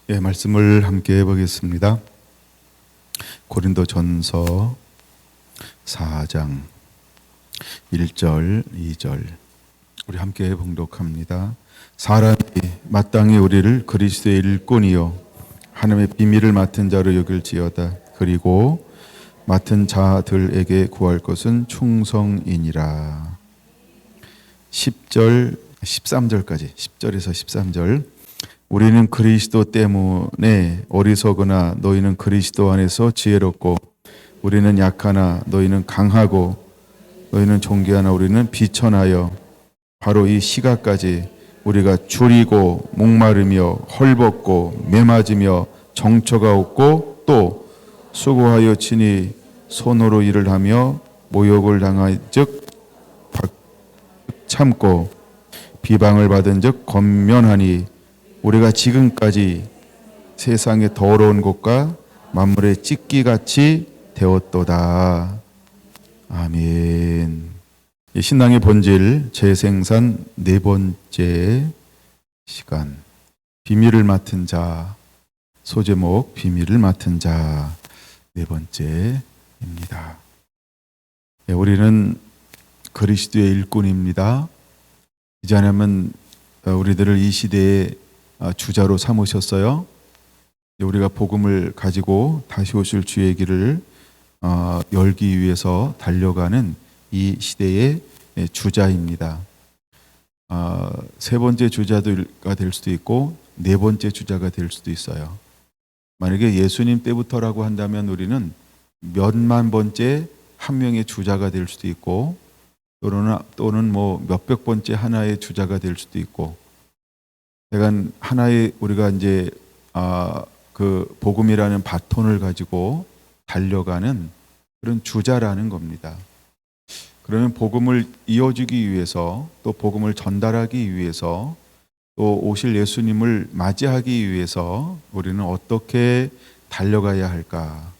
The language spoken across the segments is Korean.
예, 말씀을 함께 해보겠습니다. 고린도전서 4장 1절, 2절 우리 함께 봉독합니다. 사람이 마땅히 우리를 그리스도의 일꾼이요 하나님의 비밀을 맡은 자로 여길지어다. 그리고 맡은 자들에게 구할 것은 충성이니라. 10절, 13절까지 10절에서 13절 우리는 그리스도 때문에 어리석으나 너희는 그리스도 안에서 지혜롭고 우리는 약하나 너희는 강하고 너희는 존귀하나 우리는 비천하여 바로 이 시각까지 우리가 줄이고 목마르며 헐벗고 매맞으며 정처가 없고 또 수고하여 친히 손으로 일을 하며 모욕을 당한즉 참고 비방을 받은즉 권면하니 우리가 지금까지 세상의 더러운 것과 만물의 찢기같이 되었도다. 아멘. 신앙의 본질 재생산 네 번째 시간, 비밀을 맡은 자, 소제목 비밀을 맡은 자 네 번째입니다. 우리는 그리스도의 일꾼입니다. 이제 하나님은 우리들을 이 시대에 주자로 삼으셨어요. 우리가 복음을 가지고 다시 오실 주의 길을 열기 위해서 달려가는 이 시대의 주자입니다. 세 번째 주자가 될 수도 있고 네 번째 주자가 될 수도 있어요. 만약에 예수님 때부터라고 한다면 우리는 몇만 번째 한 명의 주자가 될 수도 있고 또는 뭐 몇백 번째 하나의 주자가 될 수도 있고, 약간 하나의 우리가 이제 그 복음이라는 바톤을 가지고 달려가는 그런 주자라는 겁니다. 그러면 복음을 이어주기 위해서 또 복음을 전달하기 위해서 또 오실 예수님을 맞이하기 위해서 우리는 어떻게 달려가야 할까?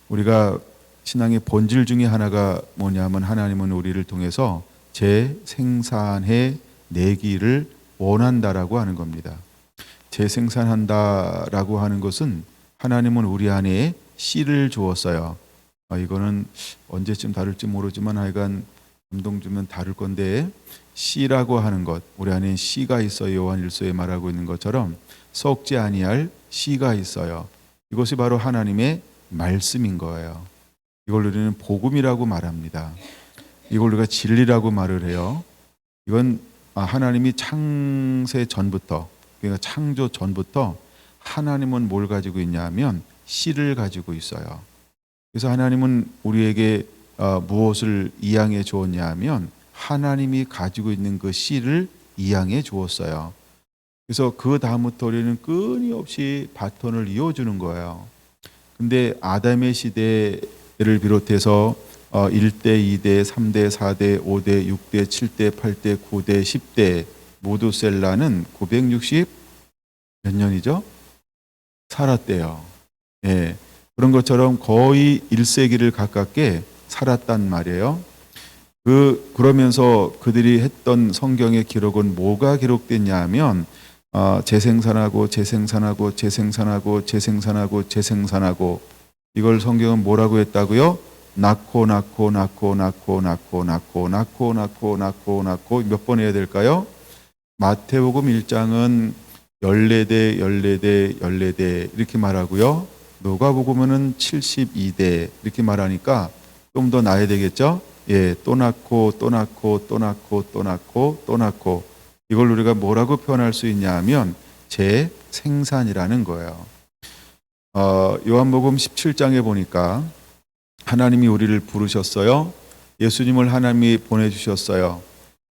우리가 신앙의 본질 중에 하나가 뭐냐면 하나님은 우리를 통해서 재생산해 내기를 원한다라고 하는 겁니다. 재생산한다라고 하는 것은 하나님은 우리 안에 씨를 주었어요. 이거는 언제쯤 다룰지 모르지만 하여간 감동 주면 다룰 건데, 씨라고 하는 것, 우리 안에 씨가 있어요. 요한일서에 말하고 있는 것처럼 썩지 아니할 씨가 있어요. 이것이 바로 하나님의 말씀인 거예요. 이걸 우리는 복음이라고 말합니다. 이걸 우리가 진리라고 말을 해요. 이건 하나님이 창세 전부터, 그러니까 창조 전부터 하나님은 뭘 가지고 있냐면 씨를 가지고 있어요. 그래서 하나님은 우리에게 무엇을 이양해 주었냐 하면 하나님이 가지고 있는 그 씨를 이양해 주었어요. 그래서 그 다음부터 우리는 끊임없이 바톤을 이어주는 거예요. 근데 아담의 시대를 비롯해서 1대, 2대, 3대, 4대, 5대, 6대, 7대, 8대, 9대, 10대 모두셀라는 960 몇 년이죠? 살았대요. 예. 그런 것처럼 거의 1세기를 가깝게 살았단 말이에요. 그러면서 그들이 했던 성경의 기록은 뭐가 기록됐냐 하면 재생산하고 재생산하고 재생산하고 재생산하고 재생산하고, 이걸 성경은 뭐라고 했다고요? 낳고 낳고 낳고 낳고 낳고 낳고 낳고 낳고 낳고 낳고 몇 번 해야 될까요? 마태복음 1장은 14대 14대 14대 이렇게 말하고요. 누가복음은 72대 이렇게 말하니까 좀 더 낳아야 되겠죠? 예, 또 낳고 또 낳고 또 낳고 또 낳고 또 낳고, 이걸 우리가 뭐라고 표현할 수 있냐 하면 재생산이라는 거예요. 요한복음 17장에 보니까 하나님이 우리를 부르셨어요. 예수님을 하나님이 보내주셨어요.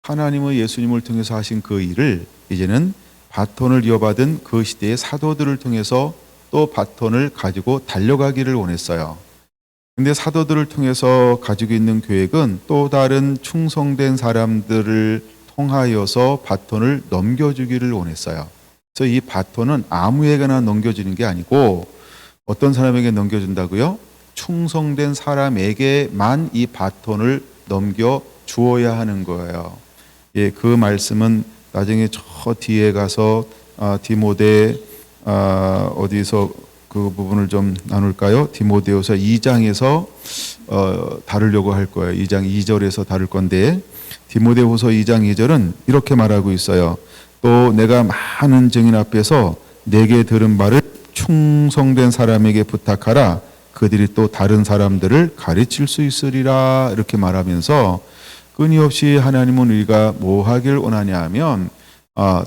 하나님은 예수님을 통해서 하신 그 일을 이제는 바톤을 이어받은 그 시대의 사도들을 통해서 또 바톤을 가지고 달려가기를 원했어요. 근데 사도들을 통해서 가지고 있는 계획은 또 다른 충성된 사람들을 통하여서 바톤을 넘겨주기를 원했어요. 그래서 이 바톤은 아무에게나 넘겨주는 게 아니고 어떤 사람에게 넘겨준다고요? 충성된 사람에게만 이 바톤을 넘겨 주어야 하는 거예요. 예, 그 말씀은 나중에 저 뒤에 가서 디모데 어디서 그 부분을 좀 나눌까요? 디모데후서 2장에서 다루려고 할 거예요. 2장 2절에서 다룰 건데 디모데후서 2장 2절은 이렇게 말하고 있어요. 또 내가 많은 증인 앞에서 내게 들은 바를 충성된 사람에게 부탁하라. 그들이 또 다른 사람들을 가르칠 수 있으리라. 이렇게 말하면서 끊임없이 하나님은 우리가 뭐 하길 원하냐 하면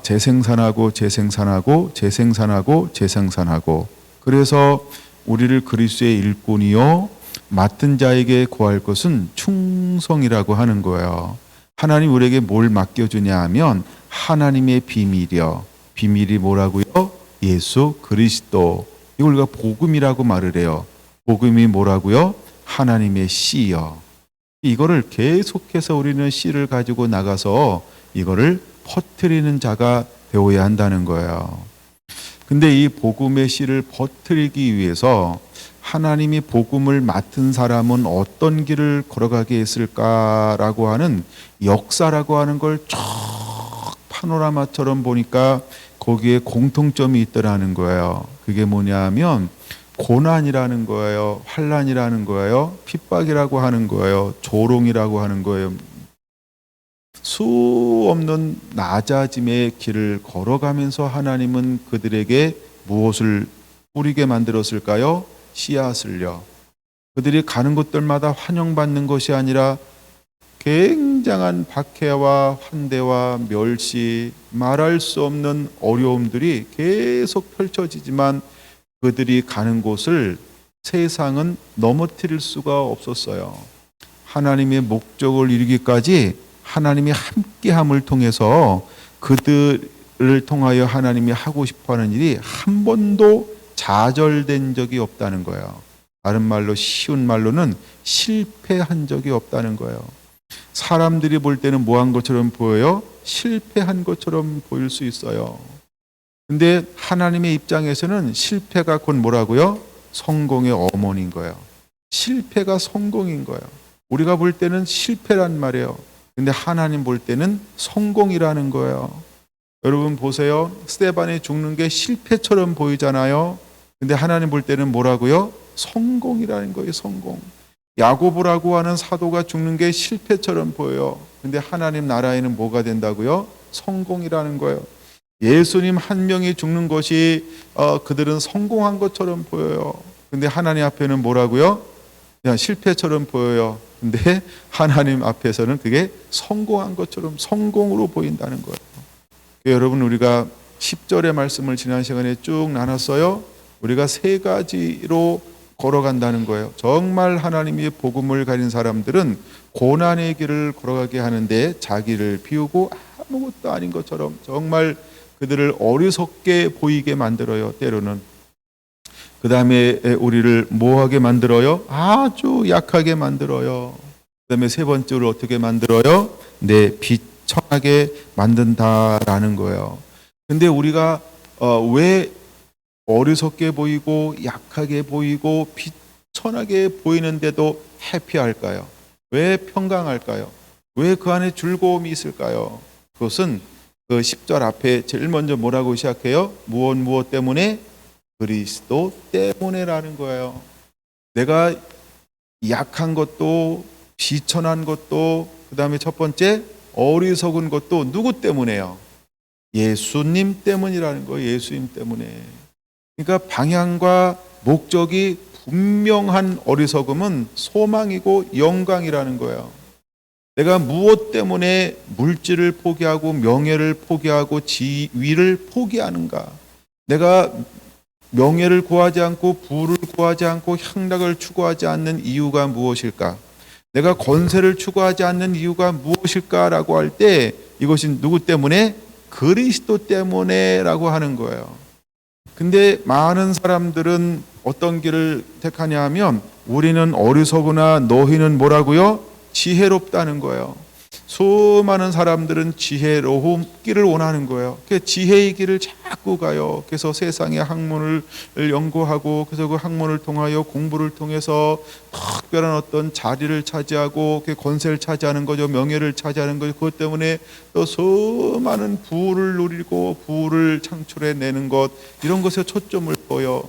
재생산하고 재생산하고 재생산하고 재생산하고, 그래서 우리를 그리스도의 일꾼이요 맡은 자에게 구할 것은 충성이라고 하는 거예요. 하나님 우리에게 뭘 맡겨주냐 하면 하나님의 비밀이요. 비밀이 뭐라고요? 예수 그리스도. 이걸 우리가 복음이라고 말을 해요. 복음이 뭐라고요? 하나님의 씨요. 이거를 계속해서 우리는 씨를 가지고 나가서 이거를 퍼뜨리는 자가 되어야 한다는 거예요. 근데 이 복음의 씨를 퍼뜨리기 위해서 하나님이 복음을 맡은 사람은 어떤 길을 걸어가게 했을까라고 하는 역사라고 하는 걸 쭉 파노라마처럼 보니까 거기에 공통점이 있더라는 거예요. 그게 뭐냐면 고난이라는 거예요. 환난이라는 거예요. 핍박이라고 하는 거예요. 조롱이라고 하는 거예요. 수 없는 낮아짐의 길을 걸어가면서 하나님은 그들에게 무엇을 뿌리게 만들었을까요? 씨앗을요. 그들이 가는 곳들마다 환영받는 것이 아니라 굉장한 박해와 환대와 멸시, 말할 수 없는 어려움들이 계속 펼쳐지지만 그들이 가는 곳을 세상은 넘어뜨릴 수가 없었어요. 하나님의 목적을 이루기까지 하나님이 함께함을 통해서 그들을 통하여 하나님이 하고 싶어하는 일이 한 번도 좌절된 적이 없다는 거예요. 다른 말로, 쉬운 말로는 실패한 적이 없다는 거예요. 사람들이 볼 때는 뭐한 것처럼 보여요? 실패한 것처럼 보일 수 있어요. 근데 하나님의 입장에서는 실패가 곧 뭐라고요? 성공의 어머니인 거예요. 실패가 성공인 거예요. 우리가 볼 때는 실패란 말이에요. 근데 하나님 볼 때는 성공이라는 거예요. 여러분 보세요. 스데반이 죽는 게 실패처럼 보이잖아요. 근데 하나님 볼 때는 뭐라고요? 성공이라는 거예요. 성공. 야고보라고 하는 사도가 죽는 게 실패처럼 보여요. 근데 하나님 나라에는 뭐가 된다고요? 성공이라는 거예요. 예수님 한 명이 죽는 것이 그들은 성공한 것처럼 보여요. 근데 하나님 앞에는 뭐라고요? 그냥 실패처럼 보여요. 근데 하나님 앞에서는 그게 성공한 것처럼 성공으로 보인다는 거예요. 여러분 우리가 10절의 말씀을 지난 시간에 쭉 나눴어요. 우리가 세 가지로 걸어간다는 거예요. 정말 하나님이 복음을 가진 사람들은 고난의 길을 걸어가게 하는데 자기를 비우고 아무것도 아닌 것처럼 정말 그들을 어리석게 보이게 만들어요. 때로는. 그 다음에 우리를 뭐하게 만들어요? 아주 약하게 만들어요. 그 다음에 세 번째로 어떻게 만들어요? 비천하게 만든다라는 거예요. 근데 우리가 왜 어리석게 보이고 약하게 보이고 비천하게 보이는데도 해피할까요? 왜 평강할까요? 왜 그 안에 즐거움이 있을까요? 그것은 그 10절 앞에 제일 먼저 뭐라고 시작해요? 무엇 때문에? 그리스도 때문에라는 거예요. 내가 약한 것도 비천한 것도 그 다음에 첫 번째 어리석은 것도 누구 때문에요? 예수님 때문이라는 거예요. 예수님 때문에. 그러니까 방향과 목적이 분명한 어리석음은 소망이고 영광이라는 거예요. 내가 무엇 때문에 물질을 포기하고 명예를 포기하고 지위를 포기하는가? 내가 명예를 구하지 않고 부를 구하지 않고 향락을 추구하지 않는 이유가 무엇일까? 내가 권세를 추구하지 않는 이유가 무엇일까라고 할 때 이것이 누구 때문에? 그리스도 때문에라고 하는 거예요. 근데 많은 사람들은 어떤 길을 택하냐 하면 우리는 어리석으나 너희는 뭐라고요? 지혜롭다는 거예요. 수많은 사람들은 지혜로움길을 원하는 거예요. 그 지혜의 길을 자꾸 가요. 그래서 세상의 학문을 연구하고, 그래서 그 학문을 통하여 공부를 통해서 특별한 어떤 자리를 차지하고, 그 권세를 차지하는 거죠. 명예를 차지하는 거죠. 그것 때문에 또 수많은 부를 누리고 부를 창출해내는 것, 이런 것에 초점을 둬요.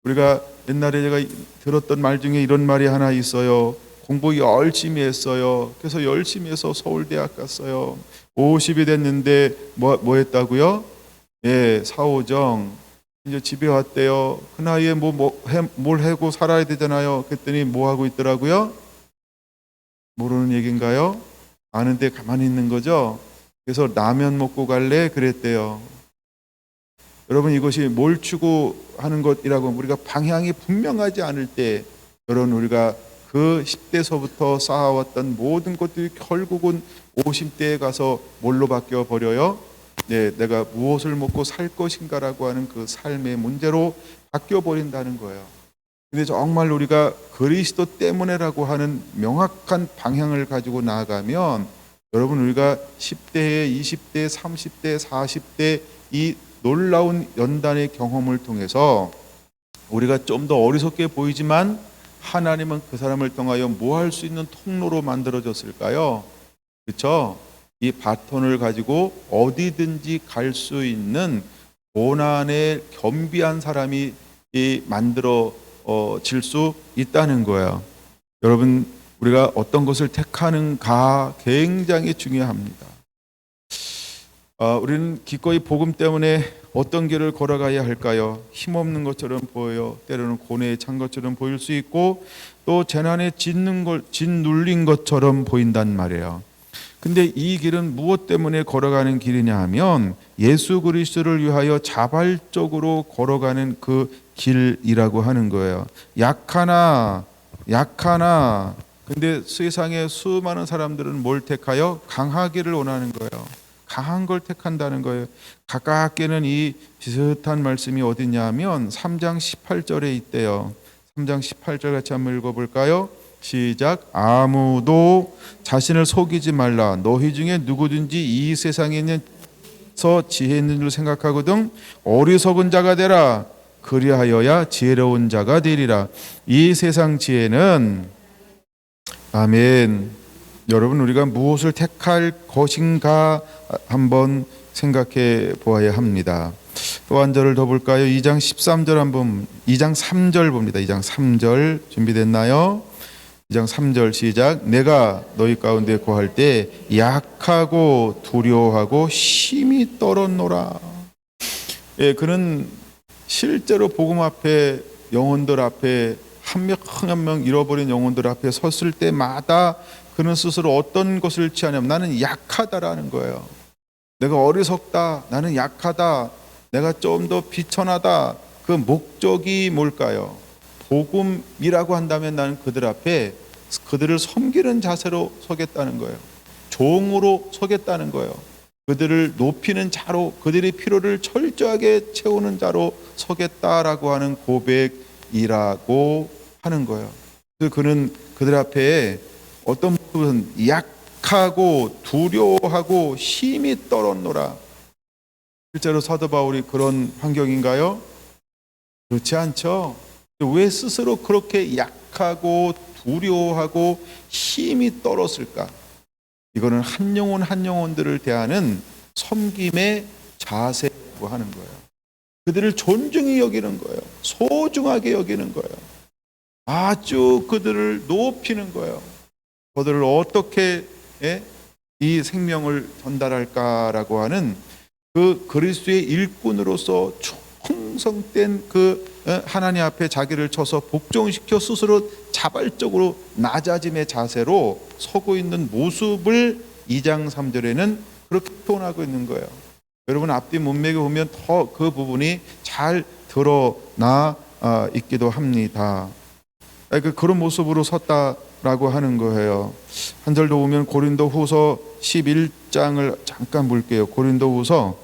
우리가 옛날에 제가 들었던 말 중에 이런 말이 하나 있어요. 공부 열심히 했어요. 그래서 열심히 해서 서울대학 갔어요. 50이 됐는데 뭐 했다고요? 예, 사오정. 이제 집에 왔대요. 그 나이에 뭘 하고 살아야 되잖아요. 그랬더니 뭐 하고 있더라고요? 모르는 얘기인가요? 아는데 가만히 있는 거죠. 그래서 라면 먹고 갈래? 그랬대요. 여러분, 이것이 뭘 추구하는 것이라고 우리가 방향이 분명하지 않을 때, 여러분, 우리가 그 10대서부터 쌓아왔던 모든 것들이 결국은 50대에 가서 뭘로 바뀌어 버려요? 네, 내가 무엇을 먹고 살 것인가라고 하는 그 삶의 문제로 바뀌어 버린다는 거예요. 근데 정말 우리가 그리스도 때문에라고 하는 명확한 방향을 가지고 나아가면, 여러분, 우리가 10대, 20대, 30대, 40대 이 놀라운 연단의 경험을 통해서 우리가 좀 더 어리석게 보이지만 하나님은 그 사람을 통하여 뭐 할 수 있는 통로로 만들어졌을까요? 그렇죠? 이 바톤을 가지고 어디든지 갈 수 있는 고난에 겸비한 사람이 만들어질 수 있다는 거예요. 여러분, 우리가 어떤 것을 택하는가 굉장히 중요합니다. 우리는 기꺼이 복음 때문에 어떤 길을 걸어가야 할까요? 힘없는 것처럼 보여요. 때로는 고뇌에 찬 것처럼 보일 수 있고, 또 재난에 짓눌린 것처럼 보인단 말이에요. 근데 이 길은 무엇 때문에 걸어가는 길이냐 하면 예수 그리스도를 위하여 자발적으로 걸어가는 그 길이라고 하는 거예요. 약하나. 근데 세상에 수많은 사람들은 뭘 택하여? 강하기를 원하는 거예요. 강한 걸 택한다는 거예요. 가깝게는 이 비슷한 말씀이 어디냐 하면 3장 18절에 있대요. 3장 18절 같이 한번 읽어볼까요? 시작. 아무도 자신을 속이지 말라. 너희 중에 누구든지 이 세상에 있는서 지혜 있는 줄 생각하거든 어리석은 자가 되라. 그리하여야 지혜로운 자가 되리라. 이 세상 지혜는, 아멘. 여러분, 우리가 무엇을 택할 것인가 한번 생각해 보아야 합니다. 또 한 절을 더 볼까요? 2장 13절 한번, 2장 3절 봅니다. 2장 3절 준비됐나요? 2장 3절 시작. 내가 너희 가운데 거할 때 약하고 두려워하고 심히 떨었노라. 예, 그는 실제로 복음 앞에, 영혼들 앞에, 한 명 한 명 잃어버린 영혼들 앞에 섰을 때마다 그는 스스로 어떤 것을 취하냐면 나는 약하다라는 거예요. 내가 어리석다, 나는 약하다, 내가 좀 더 비천하다. 그 목적이 뭘까요? 복음이라고 한다면 나는 그들 앞에 그들을 섬기는 자세로 서겠다는 거예요. 종으로 서겠다는 거예요. 그들을 높이는 자로, 그들의 필요를 철저하게 채우는 자로 서겠다라고 하는 고백이라고 하는 거예요. 그래서 그는 그들 앞에 어떤 모습은 약하고 두려워하고 심히 떨었노라. 실제로 사도 바울이 그런 환경인가요? 그렇지 않죠. 왜 스스로 그렇게 약하고 두려워하고 힘이 떨었을까? 이거는 한 영혼 한 영혼들을 대하는 섬김의 자세라고 하는 거예요. 그들을 존중히 여기는 거예요. 소중하게 여기는 거예요. 아주 그들을 높이는 거예요. 그들을 어떻게 이 생명을 전달할까라고 하는 그 그리스도의 일꾼으로서 충성된 그 하나님 앞에 자기를 쳐서 복종시켜 스스로 자발적으로 낮아짐의 자세로 서고 있는 모습을 2장 3절에는 그렇게 표현하고 있는 거예요. 여러분, 앞뒤 문맥에 보면 더 그 부분이 잘 드러나 있기도 합니다. 그런 모습으로 섰다라고 하는 거예요. 한 절 더 보면 고린도 후서 11장을 잠깐 볼게요. 고린도 후서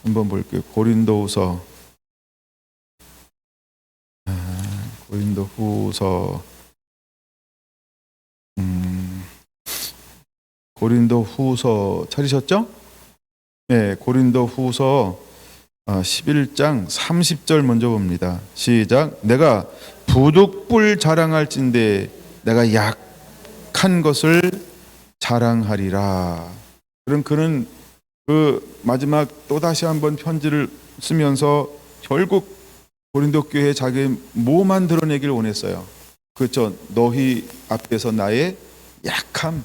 한번 볼게요. 고린도 후서 11장 고린도후서 찾으셨죠? 네, 고린도후서 11장 30절 먼저 봅니다. 시작. 내가 부득불 자랑할진대 내가 약한 것을 자랑하리라. 그럼 그는 그 마지막 또 다시 한번 편지를 쓰면서 결국 고린도 교회에 자기 뭐만 드러내길 원했어요. 그렇죠. 너희 앞에서 나의 약함,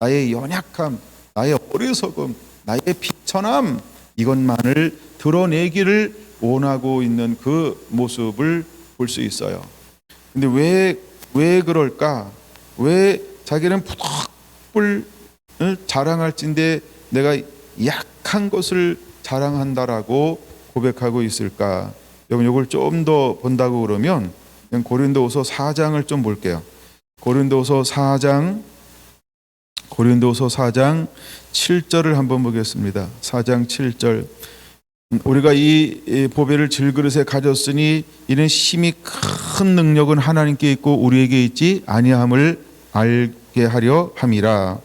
나의 연약함, 나의 어리석음, 나의 비천함, 이것만을 드러내기를 원하고 있는 그 모습을 볼 수 있어요. 근데 왜 그럴까? 왜 자기는 부득불 자랑할진대 내가 약한 것을 자랑한다라고 고백하고 있을까? 여러분 이걸 좀 더 본다고 그러면 고린도후서 4장을 좀 볼게요. 고린도후서 4장 7절을 한번 보겠습니다. 4장 7절. 우리가 이 보배를 질그릇에 가졌으니 이는 심히 큰 능력은 하나님께 있고 우리에게 있지 아니함을 알게 하려 함이라.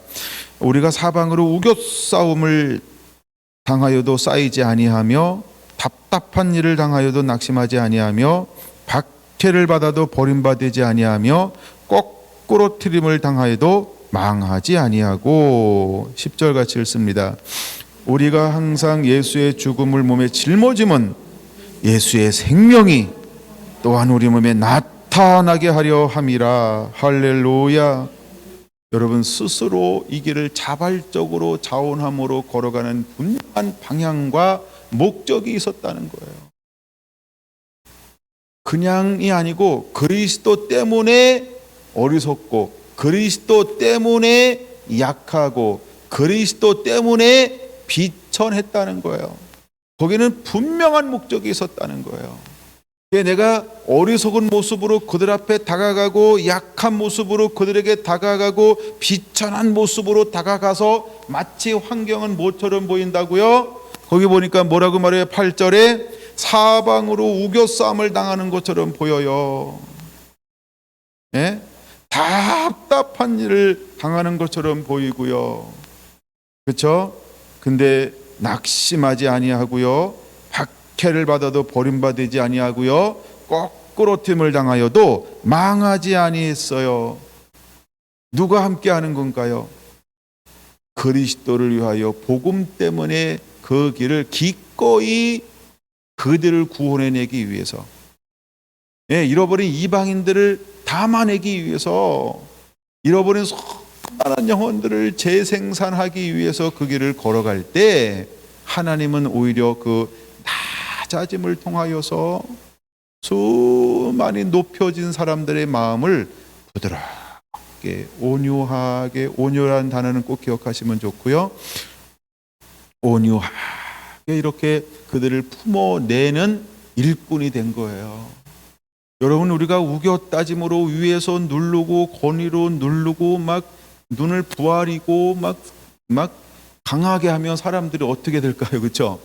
우리가 사방으로 우겨싸움을 당하여도 쌓이지 아니하며 답답한 일을 당하여도 낙심하지 아니하며 박해를 받아도 버림받지 아니하며 거꾸로 트림을 당하여도 망하지 아니하고 10절 같이 읽습니다. 우리가 항상 예수의 죽음을 몸에 짊어짐은 예수의 생명이 또한 우리 몸에 나타나게 하려 함이라. 할렐루야. 여러분 스스로 이 길을 자발적으로 자원함으로 걸어가는 분명한 방향과 목적이 있었다는 거예요. 그냥이 아니고 그리스도 때문에 어리석고 그리스도 때문에 약하고 그리스도 때문에 비천했다는 거예요. 거기는 분명한 목적이 있었다는 거예요. 내가 어리석은 모습으로 그들 앞에 다가가고 약한 모습으로 그들에게 다가가고 비천한 모습으로 다가가서 마치 환경은 모처럼 보인다고요? 거기 보니까 뭐라고 말해요? 8절에 사방으로 우겨싸움을 당하는 것처럼 보여요. 예? 답답한 일을 당하는 것처럼 보이고요. 그렇죠? 근데 낙심하지 아니하고요. 박해를 받아도 버림받지 아니하고요. 거꾸로 틈을 당하여도 망하지 아니했어요. 누가 함께하는 건가요? 그리스도를 위하여 복음 때문에 그 길을 기꺼이 그들을 구원해내기 위해서, 잃어버린 이방인들을 담아내기 위해서, 잃어버린 수많은 영혼들을 재생산하기 위해서 그 길을 걸어갈 때 하나님은 오히려 그 낮아짐을 통하여서 수많이 높여진 사람들의 마음을 부드럽게 온유하게, 온유라는 단어는 꼭 기억하시면 좋고요. 온유하게 이렇게 그들을 품어내는 일꾼이 된 거예요. 여러분 우리가 우겨따짐으로 위에서 누르고 권위로 누르고 막 눈을 부아리고 막 강하게 하면 사람들이 어떻게 될까요? 그렇죠?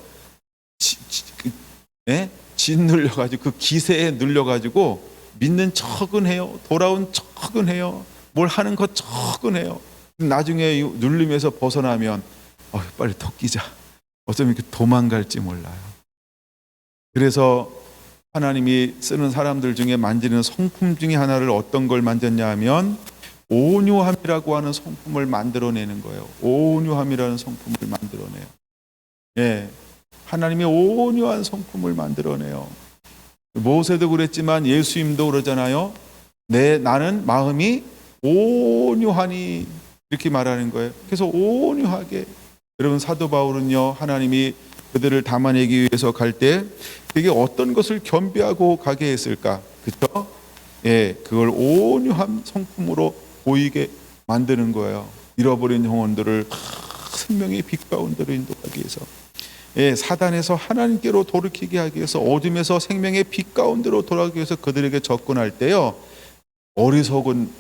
짓눌려가지고 그 기세에 눌려가지고 믿는 척은 해요. 돌아온 척은 해요. 뭘 하는 것 척은 해요. 나중에 눌림에서 벗어나면 빨리 토끼자. 어쩌면 이렇게 도망갈지 몰라요. 그래서 하나님이 쓰는 사람들 중에 만지는 성품 중에 하나를 어떤 걸 만졌냐 하면 온유함이라고 하는 성품을 만들어내는 거예요. 온유함이라는 성품을 만들어내요. 하나님이 온유한 성품을 만들어내요. 모세도 그랬지만 예수님도 그러잖아요. 나는 마음이 온유하니 이렇게 말하는 거예요. 그래서 온유하게. 여러분 사도 바울은요, 하나님이 그들을 담아내기 위해서 갈 때 그게 어떤 것을 겸비하고 가게 했을까? 그렇죠? 그걸 온유한 성품으로 보이게 만드는 거예요. 잃어버린 영혼들을 생명의 빛 가운데로 인도하기 위해서, 사단에서 하나님께로 돌이키게 하기 위해서, 어둠에서 생명의 빛 가운데로 돌아가기 위해서 그들에게 접근할 때요, 어리석은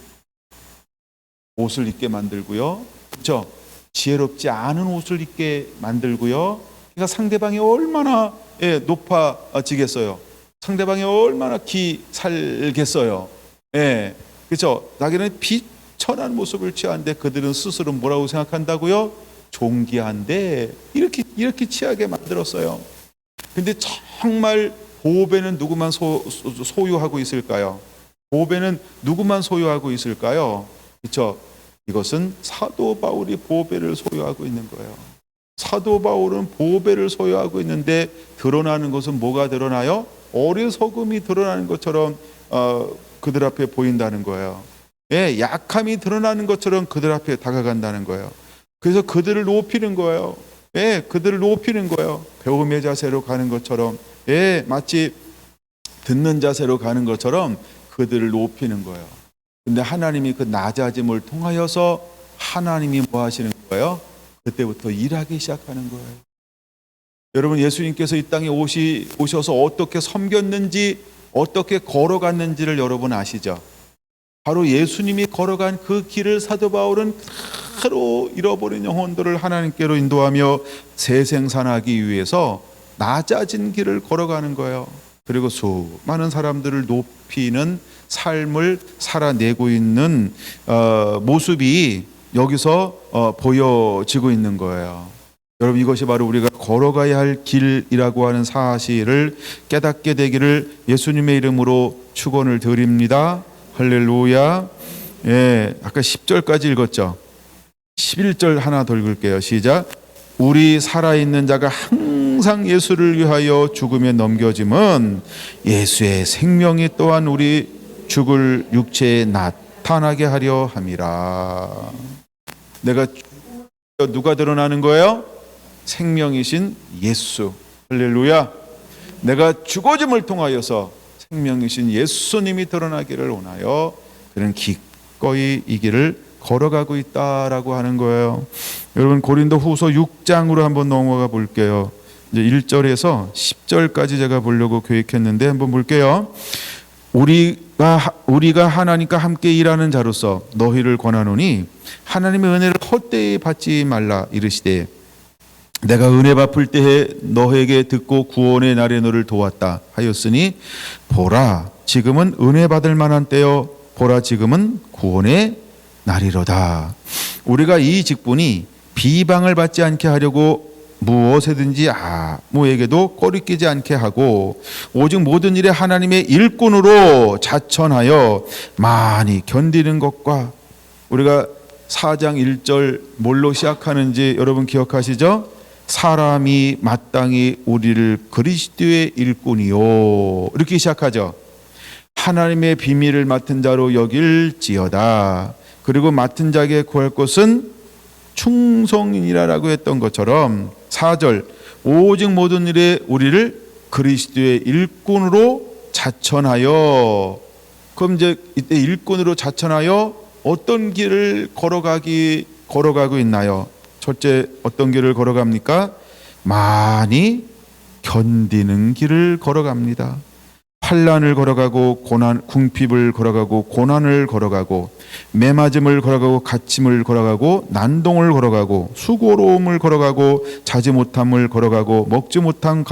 옷을 입게 만들고요, 그렇죠? 지혜롭지 않은 옷을 입게 만들고요. 그러니까 상대방이 얼마나 높아지겠어요. 상대방이 얼마나 기 살겠어요. 그렇죠? 자기는 천한 모습을 취하는데 그들은 스스로 뭐라고 생각한다고요? 존귀한데 이렇게 취하게 만들었어요. 근데 정말 보배는 누구만 소유하고 있을까요? 보배는 누구만 소유하고 있을까요? 그렇죠? 이것은 사도 바울이 보배를 소유하고 있는 거예요. 사도 바울은 보배를 소유하고 있는데 드러나는 것은 뭐가 드러나요? 어리석음이 드러나는 것처럼 그들 앞에 보인다는 거예요. 예, 약함이 드러나는 것처럼 그들 앞에 다가간다는 거예요. 그래서 그들을 높이는 거예요. 예, 그들을 높이는 거예요. 배움의 자세로 가는 것처럼, 예, 마치 듣는 자세로 가는 것처럼 그들을 높이는 거예요. 근데 하나님이 그 낮아짐을 통하여서 하나님이 뭐 하시는 거예요? 그때부터 일하기 시작하는 거예요. 여러분, 예수님께서 이 땅에 오셔서 어떻게 섬겼는지, 어떻게 걸어갔는지를 여러분 아시죠? 바로 예수님이 걸어간 그 길을 사도 바울은 그대로 잃어버린 영혼들을 하나님께로 인도하며 새생산하기 위해서 낮아진 길을 걸어가는 거예요. 그리고 수많은 사람들을 높이는 삶을 살아내고 있는 모습이 여기서 보여지고 있는 거예요. 여러분, 이것이 바로 우리가 걸어가야 할 길이라고 하는 사실을 깨닫게 되기를 예수님의 이름으로 축원을 드립니다. 할렐루야. 예, 아까 10절까지 읽었죠. 11절 하나 더 읽을게요. 시작. 우리 살아있는 자가 항상 예수를 위하여 죽음에 넘겨짐은 예수의 생명이 또한 우리 죽을 육체에 나타나게 하려 함이라. 내가 누가 드러나는 거예요? 생명이신 예수. 할렐루야. 내가 죽어짐을 통하여서 생명이신 예수님이 드러나기를 원하여 그는 기꺼이 이 길을 걸어가고 있다라고 하는 거예요. 여러분, 고린도 후서 6장으로 한번 넘어가 볼게요. 이제 1절에서 10절까지 제가 보려고 계획했는데 한번 볼게요. 우리가 하나님과 함께 일하는 자로서 너희를 권하노니 하나님의 은혜를 헛되이 받지 말라. 이르시되 내가 은혜 베풀 때에 너에게 듣고 구원의 날에 너를 도왔다 하였으니 보라 지금은 은혜 받을 만한 때요 보라 지금은 구원의 날이로다. 우리가 이 직분이 비방을 받지 않게 하려고 무엇에든지 아무에게도 꺼리끼지 않게 하고 오직 모든 일에 하나님의 일꾼으로 자천하여 많이 견디는 것과, 우리가 4장 1절 뭘로 시작하는지 여러분 기억하시죠? 사람이 마땅히 우리를 그리스도의 일꾼이요, 이렇게 시작하죠. 하나님의 비밀을 맡은 자로 여길지어다. 그리고 맡은 자에게 구할 것은 충성이라고 했던 것처럼 4절 오직 모든 일에 우리를 그리스도의 일꾼으로 자천하여. 그럼 이제 이때 일꾼으로 자천하여 어떤 길을 걸어가고 있나요? 첫째, 어떤 길을 걸어갑니까? 많이 견디는 길을 걸어갑니다. 환난을 걸어가고 궁핍을 걸어가고 고난을 걸어가고 매맞음을 걸어가고 갇힘을 걸어가고 난동을 걸어가고 수고로움을 걸어가고 자지 못함을 걸어가고 먹지 못한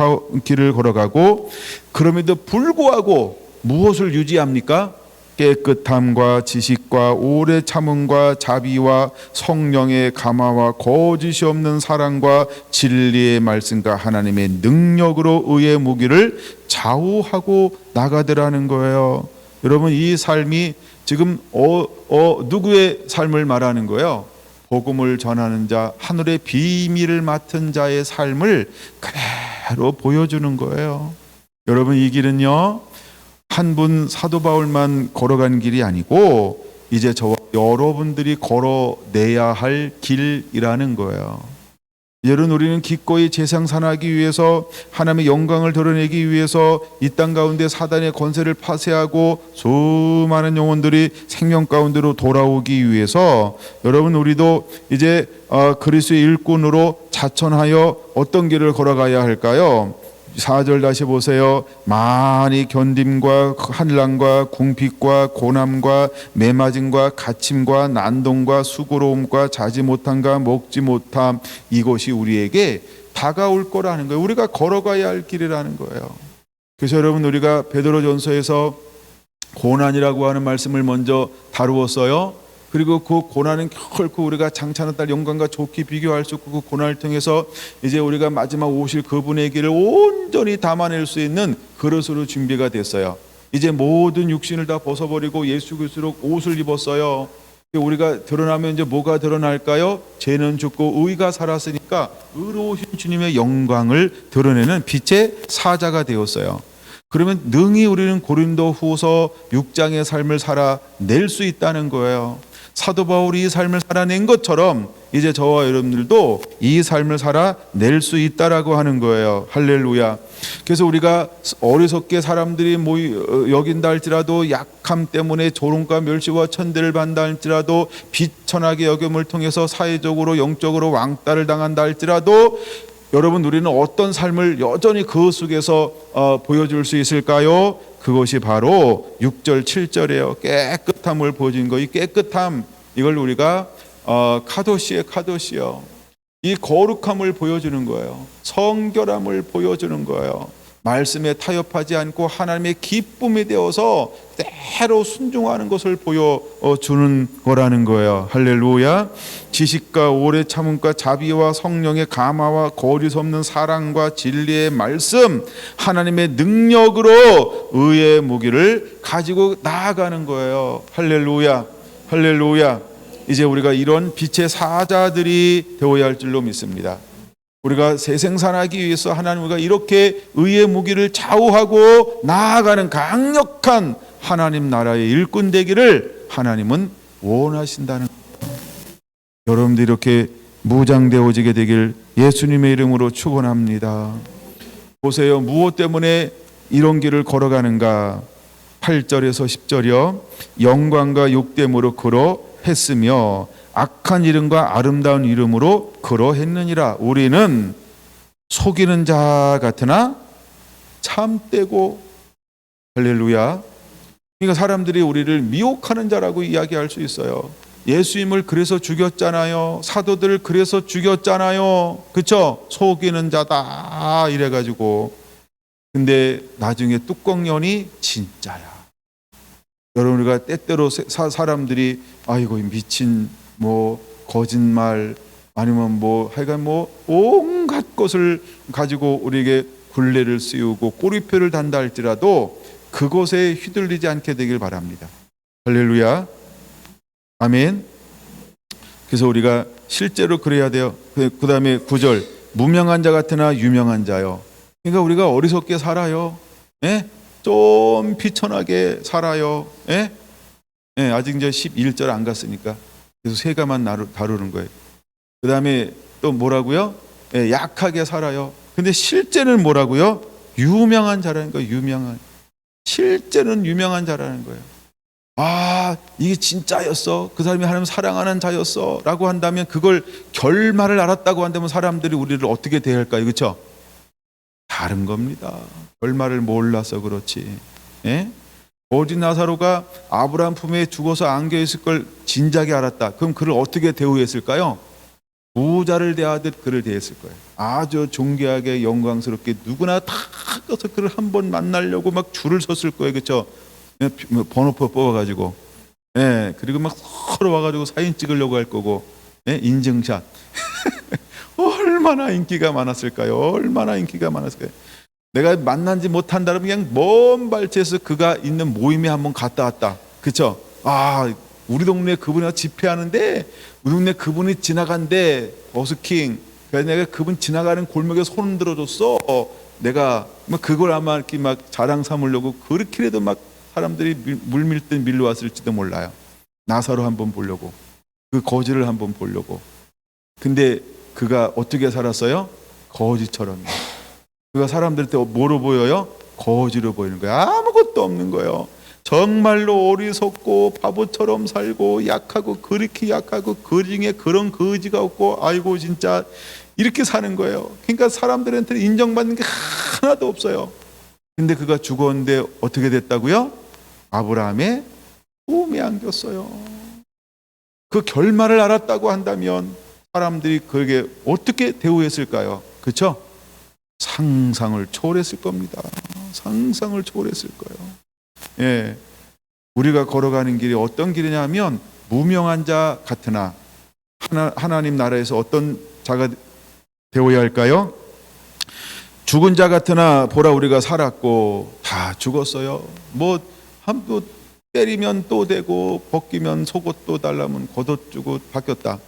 길을 걸어가고, 그럼에도 불구하고 무엇을 유지합니까? 깨끗함과 지식과 오래 참음과 자비와 성령의 감화와 거짓이 없는 사랑과 진리의 말씀과 하나님의 능력으로 의의 무기를 좌우하고 나가더라는 거예요. 여러분, 이 삶이 지금 누구의 삶을 말하는 거예요? 복음을 전하는 자, 하늘의 비밀을 맡은 자의 삶을 그대로 보여주는 거예요. 여러분, 이 길은요 한 분 사도 바울만 걸어간 길이 아니고 이제 저와 여러분들이 걸어내야 할 길이라는 거예요. 여러분, 우리는 기꺼이 재생산하기 위해서 하나님의 영광을 드러내기 위해서 이 땅 가운데 사단의 권세를 파쇄하고 수많은 영혼들이 생명 가운데로 돌아오기 위해서 여러분, 우리도 이제 그리스도의 일꾼으로 자천하여 어떤 길을 걸어가야 할까요? 4절 다시 보세요. 많이 견딤과 환난과 궁핍과 고난과 매맞음과 갇힘과 난동과 수고로움과 자지 못함과 먹지 못함, 이것이 우리에게 다가올 거라는 거예요. 우리가 걸어가야 할 길이라는 거예요. 그래서 여러분, 우리가 베드로전서에서 고난이라고 하는 말씀을 먼저 다루었어요. 그리고 그 고난은 결코 우리가 장차는 날 영광과 좋게 비교할 수 없고, 그 고난을 통해서 이제 우리가 마지막 오실 그분의 길을 온전히 담아낼 수 있는 그릇으로 준비가 됐어요. 이제 모든 육신을 다 벗어버리고 예수 그리스도로 옷을 입었어요. 우리가 드러나면 이제 뭐가 드러날까요? 죄는 죽고 의가 살았으니까 의로우신 주님의 영광을 드러내는 빛의 사자가 되었어요. 그러면 능히 우리는 고린도 후서 6장의 삶을 살아낼 수 있다는 거예요. 사도 바울이 이 삶을 살아낸 것처럼 이제 저와 여러분들도 이 삶을 살아낼 수 있다라고 하는 거예요. 할렐루야. 그래서 우리가 어리석게 사람들이 여긴다 할지라도, 약함 때문에 조롱과 멸시와 천대를 받는다 할지라도, 비천하게 여김을 통해서 사회적으로 영적으로 왕따를 당한다 할지라도, 여러분, 우리는 어떤 삶을 여전히 그 속에서 보여줄 수 있을까요? 그것이 바로 6절 7절이에요. 깨끗함을 보여준 거. 이 깨끗함, 이걸 우리가 카도시요. 이 거룩함을 보여주는 거예요. 성결함을 보여주는 거예요. 말씀에 타협하지 않고 하나님의 기쁨이 되어서 때로 순종하는 것을 보여주는 거라는 거예요. 할렐루야. 지식과 오래 참음과 자비와 성령의 감화와 거리 수 없는 사랑과 진리의 말씀, 하나님의 능력으로 의의 무기를 가지고 나아가는 거예요. 할렐루야. 할렐루야. 이제 우리가 이런 빛의 사자들이 되어야 할 줄로 믿습니다. 우리가 새생산하기 위해서 하나님, 우리가 이렇게 의의 무기를 좌우하고 나아가는 강력한 하나님 나라의 일꾼 되기를 하나님은 원하신다는 거예요. 여러분들 이렇게 무장되어지게 되길 예수님의 이름으로 축원합니다. 보세요. 무엇 때문에 이런 길을 걸어가는가? 8절에서 10절이요. 영광과 욕됨으로 그러했으며 악한 이름과 아름다운 이름으로 그러했느니라. 우리는 속이는 자 같으나 참되고, 할렐루야. 그러니까 사람들이 우리를 미혹하는 자라고 이야기할 수 있어요. 예수님을 그래서 죽였잖아요. 사도들을 그래서 죽였잖아요. 그렇죠? 속이는 자다 이래가지고. 근데 나중에 뚜껑 연이 진짜야. 여러분, 우리가 때때로 사람들이 아이고 미친 거짓말, 아니면 하여간 온갖 것을 가지고 우리에게 굴레를 씌우고 꼬리표를 단다 할지라도 그것에 휘둘리지 않게 되길 바랍니다. 할렐루야. 아멘. 그래서 우리가 실제로 그래야 돼요. 그 다음에 9절, 무명한 자 같으나 유명한 자요. 그러니까 우리가 어리석게 살아요. 예? 좀 비천하게 살아요. 예? 예, 아직 이제 11절 안 갔으니까 그래서 세 가만 다루는 거예요. 그 다음에 또 뭐라고요? 예, 약하게 살아요. 근데 실제는 뭐라고요? 유명한 자라는 거예요. 유명한. 실제는 유명한 자라는 거예요. 아, 이게 진짜였어. 그 사람이 하나님 사랑하는 자였어. 라고 한다면, 그걸 결말을 알았다고 한다면 사람들이 우리를 어떻게 대할까요? 그렇죠? 다른 겁니다. 결말을 몰라서 그렇지. 예? 어린 나사로가 아브라함 품에 죽어서 안겨 있을 걸 진작에 알았다. 그럼 그를 어떻게 대우했을까요? 부자를 대하듯 그를 대했을 거예요. 아주 존귀하게 영광스럽게 누구나 다 가서 그를 한번 만나려고 막 줄을 섰을 거예요. 그렇죠? 번호표 뽑아가지고, 예, 그리고 막 서로 와가지고 사진 찍으려고 할 거고, 예, 인증샷. 얼마나 인기가 많았을까요? 얼마나 인기가 많았을까요? 내가 만나지 못한다면 그냥 먼 발치에서 그가 있는 모임에 한번 갔다 왔다. 그렇죠? 아, 우리 동네 그분이 집회하는데 우리 동네 그분이 지나간대. 버스킹. 그래서 내가 그분 지나가는 골목에 손 들어줬어. 내가 막 그걸 아마 이렇게 막 자랑 삼으려고 그렇게라도 막 사람들이 물밀듯 밀려왔을지도 몰라요. 나사로 한번 보려고, 그 거지를 한번 보려고. 근데 그가 어떻게 살았어요? 거지처럼. 그가 사람들한테 뭐로 보여요? 거지로 보이는 거예요. 아무것도 없는 거예요. 정말로 어리석고 바보처럼 살고 약하고, 그렇게 약하고, 그 중에 그런 거지가 없고, 아이고 진짜 이렇게 사는 거예요. 그러니까 사람들한테 인정받는 게 하나도 없어요. 근데 그가 죽었는데 어떻게 됐다고요? 아브라함의 품에 안겼어요. 그 결말을 알았다고 한다면 사람들이 그에게 어떻게 대우했을까요? 그렇죠? 상상을 초월했을 겁니다. 상상을 초월했을 거예요. 예, 우리가 걸어가는 길이 어떤 길이냐 하면 무명한 자 같으나 하나님 나라에서 어떤 자가 되어야 할까요? 죽은 자 같으나 보라 우리가 살았고 다 죽었어요. 한번 때리면 또 되고 벗기면 속옷도 달라면 겉옷 주고 바뀌었다.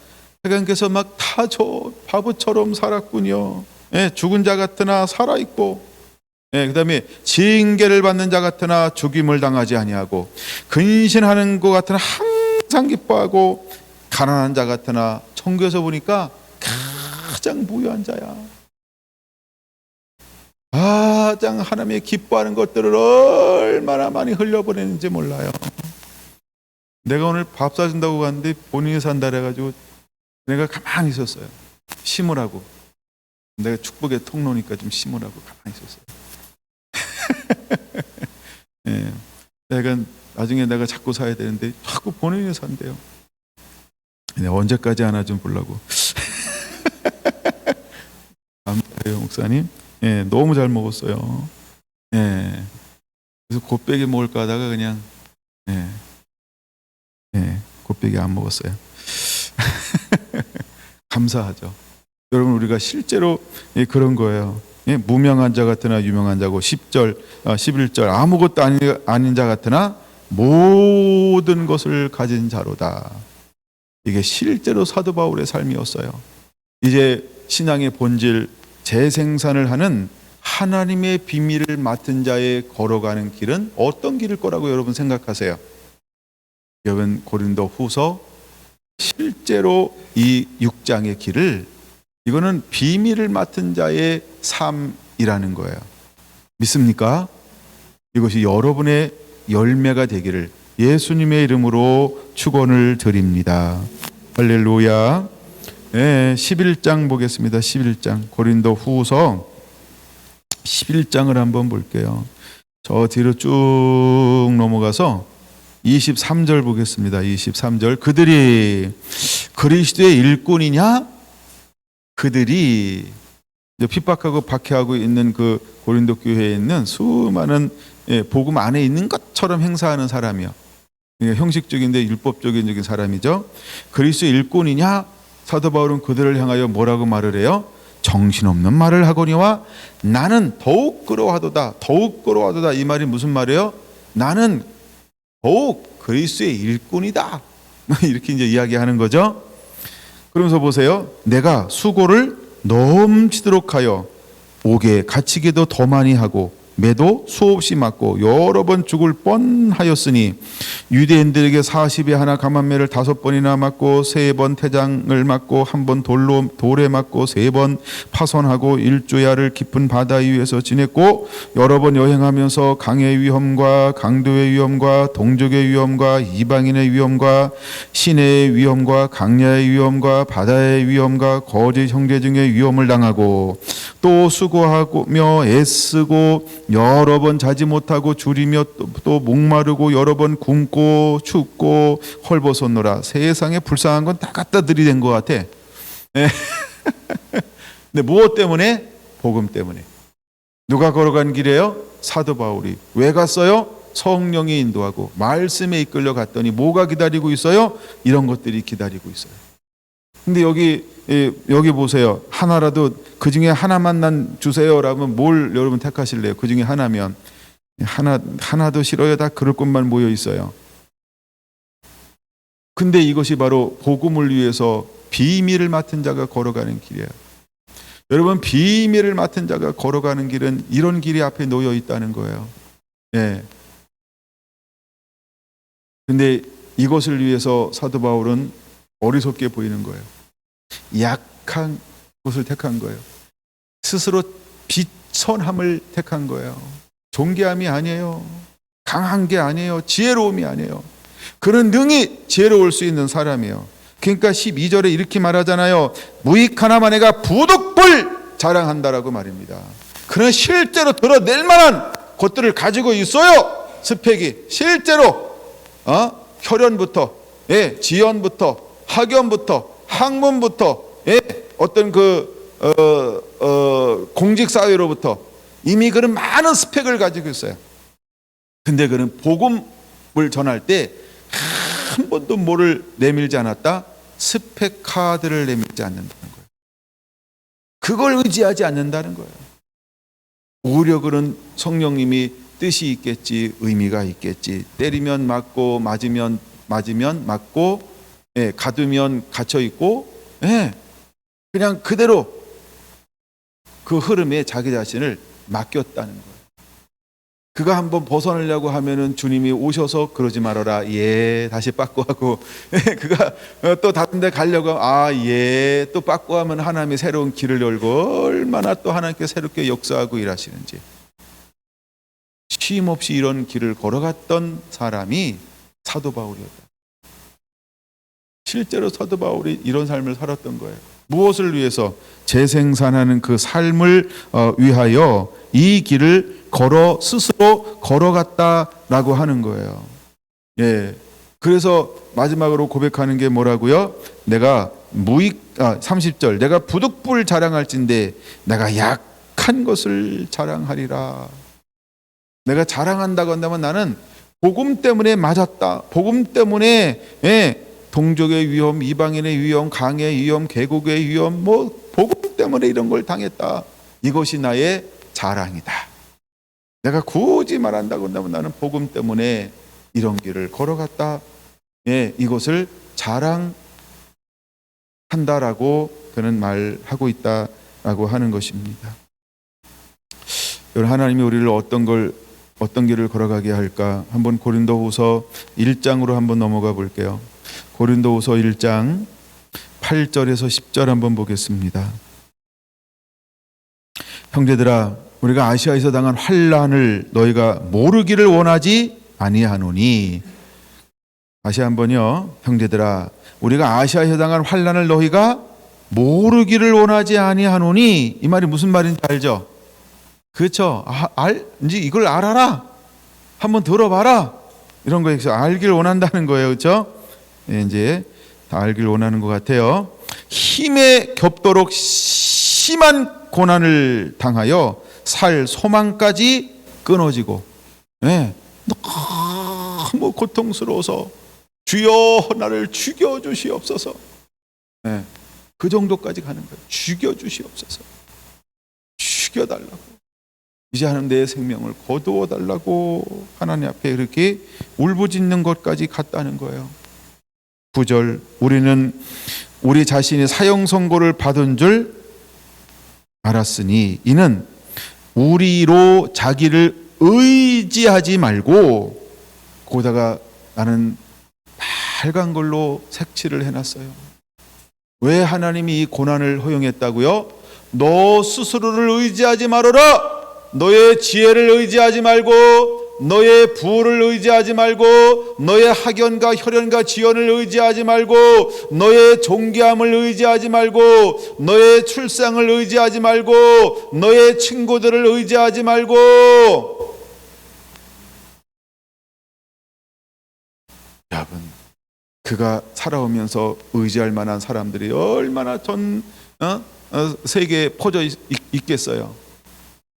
하나님께서 막 다 저 바보처럼 살았군요. 예, 죽은 자 같으나 살아있고, 예, 그 다음에 징계를 받는 자 같으나 죽임을 당하지 아니하고, 근신하는 것 같으나 항상 기뻐하고, 가난한 자 같으나, 천국에서 보니까 가장 부유한 자야. 가장 하나님의 기뻐하는 것들을 얼마나 많이 흘려보내는지 몰라요. 내가 오늘 밥 사준다고 갔는데 본인이 산다 그래가지고 내가 가만히 있었어요. 심으라고. 내가 축복의 통로니까 좀 심으라고 가만히 있었어요. 예. 내가 나중에 내가 자꾸 사야 되는데 자꾸 본인이 산대요. 언제까지 하나 좀 보려고. 감사해요, 목사님. 예, 너무 잘 먹었어요. 예. 그래서 곱빼기 먹을까 하다가 그냥 곱빼기 안 먹었어요. 감사하죠. 여러분, 우리가 실제로 그런 거예요. 무명한 자 같으나 유명한 자고 11절 아무것도 아닌 자 같으나 모든 것을 가진 자로다. 이게 실제로 사도 바울의 삶이었어요. 이제 신앙의 본질, 재생산을 하는 하나님의 비밀을 맡은 자의 걸어가는 길은 어떤 길일 거라고 여러분 생각하세요? 여러분, 고린도 후서 실제로 이 6장의 길을, 이거는 비밀을 맡은 자의 삶이라는 거예요. 믿습니까? 이것이 여러분의 열매가 되기를 예수님의 이름으로 축원을 드립니다. 할렐루야. 네, 11장 보겠습니다. 11장 고린도 후서 11장을 한번 볼게요. 저 뒤로 쭉 넘어가서 23절 보겠습니다. 23절. 그들이 그리스도의 일꾼이냐? 그들이 핍박하고 박해하고 있는 그 고린도 교회에 있는 수많은 복음 안에 있는 것처럼 행사하는 사람이요. 형식적인데 율법적인 사람이죠. 그리스도의 일꾼이냐? 사도 바울은 그들을 향하여 뭐라고 말을 해요? 정신없는 말을 하거니와 나는 더욱 그러하도다. 더욱 그러하도다. 이 말이 무슨 말이에요? 나는 더욱 그리스도의 일꾼이다. 이렇게 이제 이야기하는 거죠. 그러면서 보세요. 내가 수고를 넘치도록 하여 옥에 갇히기도 더 많이 하고 매도 수없이 맞고 여러 번 죽을 뻔하였으니 유대인들에게 40에 하나 감한매를 5번이나 맞고 3번 태장을 맞고 1번 돌에 맞고 3번 파손하고 일주야를 깊은 바다 위에서 지냈고 여러 번 여행하면서 강의 위험과 강도의 위험과 동족의 위험과 이방인의 위험과 시내의 위험과 강야의 위험과 바다의 위험과 거짓 형제 중에 위험을 당하고 또 수고하며 애쓰고 여러 번 자지 못하고 줄이며 또 목마르고 여러 번 굶고 춥고 헐벗었노라. 세상에 불쌍한 건 다 갖다 들이댄 것 같아. 근데 무엇 때문에? 복음 때문에. 누가 걸어간 길이에요? 사도 바울이. 왜 갔어요? 성령이 인도하고 말씀에 이끌려 갔더니 뭐가 기다리고 있어요? 이런 것들이 기다리고 있어요. 근데 여기 보세요. 하나라도 그 중에 하나만 난 주세요라면 뭘 여러분 택하실래요? 그 중에 하나면 하나도 싫어요. 다 그럴 것만 모여 있어요. 근데 이것이 바로 복음을 위해서 비밀을 맡은 자가 걸어가는 길이에요. 여러분, 비밀을 맡은 자가 걸어가는 길은 이런 길이 앞에 놓여 있다는 거예요. 예. 근데 이것을 위해서 사도 바울은 어리석게 보이는 거예요. 약한 것을 택한 거예요. 스스로 비천함을 택한 거예요. 존귀함이 아니에요. 강한 게 아니에요. 지혜로움이 아니에요. 그는 능히 지혜로울 수 있는 사람이에요. 그러니까 12절에 이렇게 말하잖아요. 무익하나마 내가 부득불 자랑한다라고 말입니다. 그는 실제로 드러낼 만한 것들을 가지고 있어요. 스펙이 실제로 혈연부터 지연부터 학연부터 학문부터 어떤 공직사회로부터 이미 그런 많은 스펙을 가지고 있어요. 근데 그는 복음을 전할 때 한 번도 뭐를 내밀지 않았다? 스펙카드를 내밀지 않는다는 거예요. 그걸 의지하지 않는다는 거예요. 오히려 그런 성령님이 뜻이 있겠지, 의미가 있겠지. 때리면 맞고, 맞으면 맞고, 예, 가두면 갇혀 있고, 예, 그냥 그대로 그 흐름에 자기 자신을 맡겼다는 거예요. 그가 한번 벗어나려고 하면은 주님이 오셔서 그러지 말아라. 예, 다시 빠꾸하고. 그가 또 다른 데 가려고 예, 또 빠꾸하면 하나님이 새로운 길을 열고 얼마나 또 하나님께 새롭게 역사하고 일하시는지. 쉼 없이 이런 길을 걸어갔던 사람이 사도 바울이었다. 실제로 사도 바울이 이런 삶을 살았던 거예요. 무엇을 위해서? 재생산하는 그 삶을 위하여 이 길을 스스로 걸어갔다라고 하는 거예요. 예. 그래서 마지막으로 고백하는 게 뭐라고요? 내가 30절, 내가 부득불 자랑할진대 내가 약한 것을 자랑하리라. 내가 자랑한다고 한다면 나는 복음 때문에 맞았다. 복음 때문에, 예, 동족의 위험, 이방인의 위험, 강의 위험, 개국의 위험, 복음 때문에 이런 걸 당했다. 이것이 나의 자랑이다. 내가 굳이 말한다고 한다면 나는 복음 때문에 이런 길을 걸어갔다. 예, 이것을 자랑한다라고 그는 말하고 있다라고 하는 것입니다. 여러분, 하나님이 우리를 어떤 길을 걸어가게 할까? 한번 고린도후서 1장으로 한번 넘어가 볼게요. 고린도후서 1장 8절에서 10절 한번 보겠습니다. 형제들아, 우리가 아시아에서 당한 환난을 너희가 모르기를 원하지 아니하노니. 다시 한번요. 형제들아, 우리가 아시아에서 당한 환난을 너희가 모르기를 원하지 아니하노니. 이 말이 무슨 말인지 알죠? 그렇죠? 이제 이걸 알아라. 한번 들어봐라. 이런 거에서 알기를 원한다는 거예요. 그렇죠? 네, 이제 다 알기를 원하는 것 같아요. 힘에 겹도록 심한 고난을 당하여 살 소망까지 끊어지고, 네, 너무 고통스러워서 주여 나를 죽여주시옵소서. 네, 그 정도까지 가는 거예요. 죽여주시옵소서. 죽여달라고. 이제 하는 내 생명을 거두어 달라고 하나님 앞에 그렇게 울부짖는 것까지 갔다는 거예요. 9절, 우리는 우리 자신이 사형 선고를 받은 줄 알았으니 이는 우리로 자기를 의지하지 말고, 거기다가 나는 빨간 걸로 색칠을 해놨어요. 왜 하나님이 이 고난을 허용했다고요? 너 스스로를 의지하지 말아라. 너의 지혜를 의지하지 말고, 너의 부를 의지하지 말고, 너의 학연과 혈연과 지연을 의지하지 말고, 너의 존귀함을 의지하지 말고, 너의 출생을 의지하지 말고, 너의 친구들을 의지하지 말고, 여러분, 그가 살아오면서 의지할 만한 사람들이 얼마나 전 세계에 퍼져 있겠어요.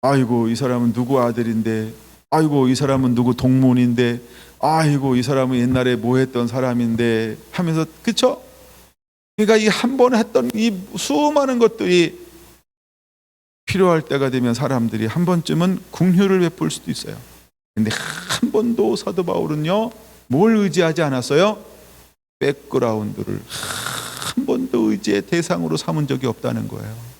아이고, 이 사람은 누구 아들인데, 아이고, 이 사람은 누구 동문인데, 아이고, 이 사람은 옛날에 뭐 했던 사람인데 하면서, 그쵸? 그러니까 이 한 번 했던 이 수많은 것들이 필요할 때가 되면 사람들이 한 번쯤은 긍휼을 베풀 수도 있어요. 근데 한 번도 사도 바울은요, 뭘 의지하지 않았어요? 백그라운드를 한 번도 의지의 대상으로 삼은 적이 없다는 거예요.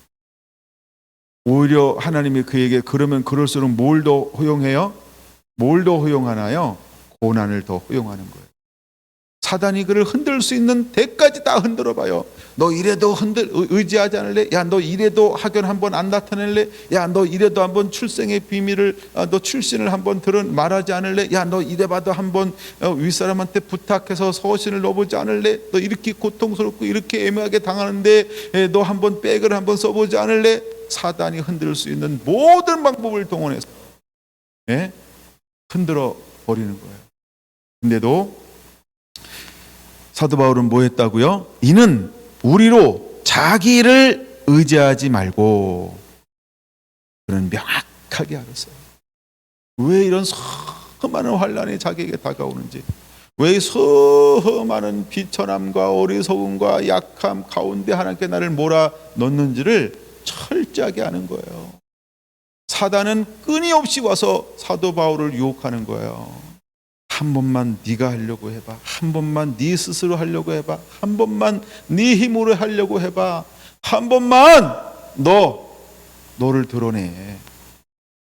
오히려 하나님이 그에게 그러면 그럴수록 뭘 더 허용해요? 뭘 더 허용하나요? 고난을 더 허용하는 거예요. 사단이 그를 흔들 수 있는 데까지 다 흔들어 봐요. 너 이래도 의지하지 않을래? 야, 너 이래도 학연 한번 안 나타낼래? 야, 너 이래도 한번 출생의 비밀을, 너 출신을 한번 말하지 않을래? 야, 너 이래봐도 한번 윗사람한테 부탁해서 서신을 넣어보지 않을래? 너 이렇게 고통스럽고 이렇게 애매하게 당하는데 너 한번 백을 한번 써보지 않을래? 사단이 흔들 수 있는 모든 방법을 동원해서, 예? 흔들어 버리는 거예요. 근데도 사도 바울은 뭐 했다고요? 이는 우리로 자기를 의지하지 말고. 그는 명확하게 알았어요. 왜 이런 수많은 환난이 자기에게 다가오는지, 왜 수많은 비천함과 어리석음과 약함 가운데 하나님께 나를 몰아넣는지를 철저하게 아는 거예요. 사단은 끊임없이 와서 사도 바울을 유혹하는 거예요. 한 번만 네가 하려고 해봐. 한 번만 네 스스로 하려고 해봐. 한 번만 네 힘으로 하려고 해봐. 한 번만 너를 드러내.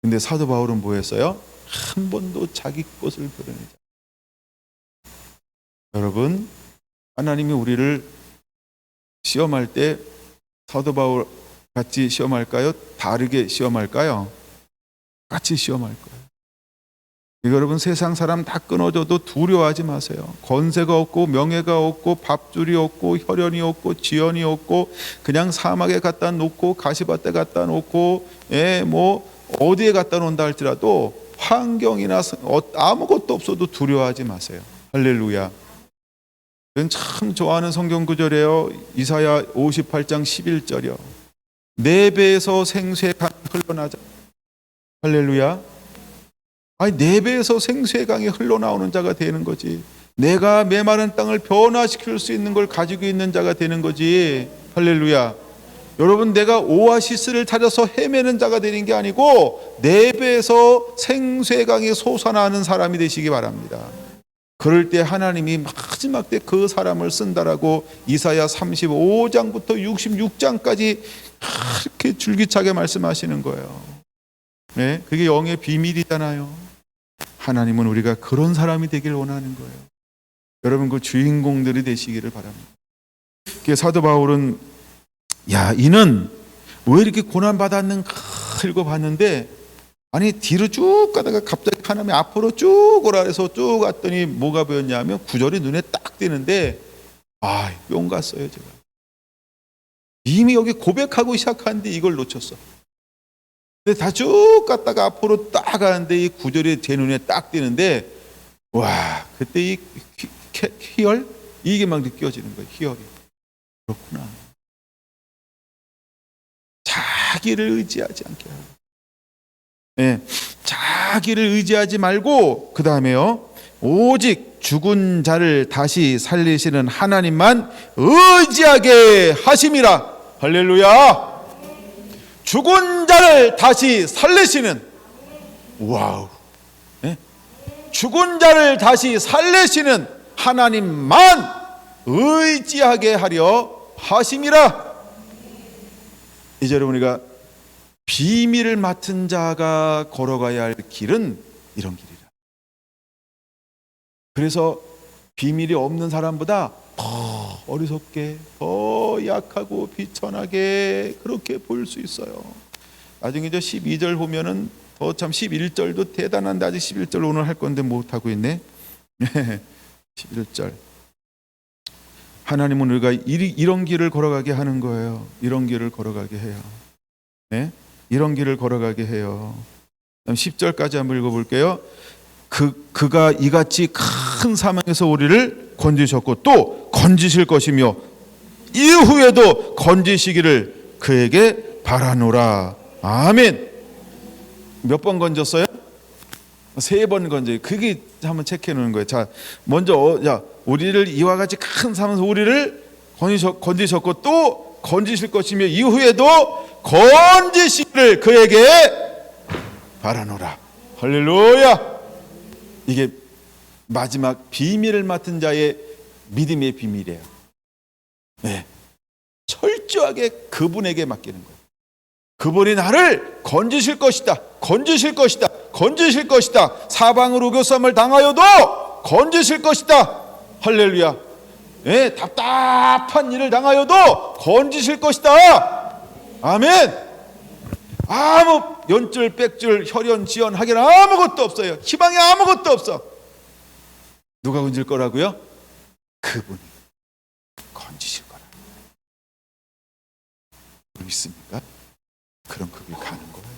근데 사도 바울은 뭐 했어요? 한 번도 자기 것을 드러내지. 여러분, 하나님이 우리를 시험할 때 사도 바울 같이 시험할까요? 다르게 시험할까요? 같이 시험할 거예요. 여러분, 세상 사람 다 끊어져도 두려워하지 마세요. 권세가 없고 명예가 없고 밥줄이 없고 혈연이 없고 지연이 없고 그냥 사막에 갖다 놓고 가시밭에 갖다 놓고 어디에 갖다 놓는다 할지라도 환경이나 아무것도 없어도 두려워하지 마세요. 할렐루야. 저는 참 좋아하는 성경 구절이에요. 이사야 58장 11절이요. 내 배에서 생수의 강이 흘러나자. 할렐루야. 아니, 내 배에서 생수의 강이 흘러나오는 자가 되는 거지. 내가 메마른 땅을 변화시킬 수 있는 걸 가지고 있는 자가 되는 거지. 할렐루야. 여러분, 내가 오아시스를 찾아서 헤매는 자가 되는 게 아니고 내 배에서 생수의 강이 솟아나는 사람이 되시기 바랍니다. 그럴 때 하나님이 마지막 때 그 사람을 쓴다라고 이사야 35장부터 66장까지 그렇게 줄기차게 말씀하시는 거예요. 네, 그게 영의 비밀이잖아요. 하나님은 우리가 그런 사람이 되길 원하는 거예요. 여러분, 그 주인공들이 되시기를 바랍니다. 사도 바울은 이는 왜 이렇게 고난받았는가 읽어봤는데, 아니 뒤로 쭉 가다가 갑자기 하나님이 앞으로 쭉 오라 해서 쭉 갔더니 뭐가 보였냐면 9절이 눈에 딱 띄는데 뿅 갔어요. 제가 이미 여기 고백하고 시작하는데 이걸 놓쳤어. 근데 다 쭉 갔다가 앞으로 딱 가는데 이 9절이 제 눈에 딱 띄는데 와, 그때 이 희열 이게 막 느껴지는 거예요. 희열이. 그렇구나. 자기를 의지하지 않게 하고. 네, 자기를 의지하지 말고 그 다음에요, 오직 죽은 자를 다시 살리시는 하나님만 의지하게 하심이라. 할렐루야. 죽은 자를 다시 살리시는, 와우, 네? 죽은 자를 다시 살리시는 하나님만 의지하게 하려 하심이라. 이제 여러분, 우리가 비밀을 맡은 자가 걸어가야 할 길은 이런 길이라. 그래서 비밀이 없는 사람보다 더 어리석게, 더 약하고 비천하게 그렇게 보일 수 있어요. 나중에 12절 보면은 더 참 11절도 대단한데 아직 11절 오늘 할 건데 못하고 있네. 11절. 하나님은 우리가 이런 길을 걸어가게 하는 거예요. 이런 길을 걸어가게 해요. 네? 이런 길을 걸어가게 해요. 10절까지 한번 읽어볼게요. 그가 이같이 큰 사망에서 우리를 건지셨고 또 건지실 것이며 이후에도 건지시기를 그에게 바라노라. 아멘. 몇 번 건졌어요? 3번 건져요. 그게 한번 체크해 놓는 거예요. 자, 먼저 우리를 이와 같이 큰 사망에서 우리를 건지셨고 또 건지실 것이며 이후에도 건지시기를 그에게 바라노라. 할렐루야. 이게 마지막 비밀을 맡은 자의 믿음의 비밀이에요. 네, 철저하게 그분에게 맡기는 거예요. 그분이 나를 건지실 것이다. 건지실 것이다. 건지실 것이다. 사방으로 교쌈을 당하여도 건지실 것이다. 할렐루야. 네, 답답한 일을 당하여도 건지실 것이다. 아멘. 아무 연줄, 빽줄, 혈연, 지연 하기는 아무것도 없어요. 희망이 아무것도 없어. 누가 건질 거라고요? 그분이 건지실 거라. 믿습니까? 그럼 그 길 가는 거예요.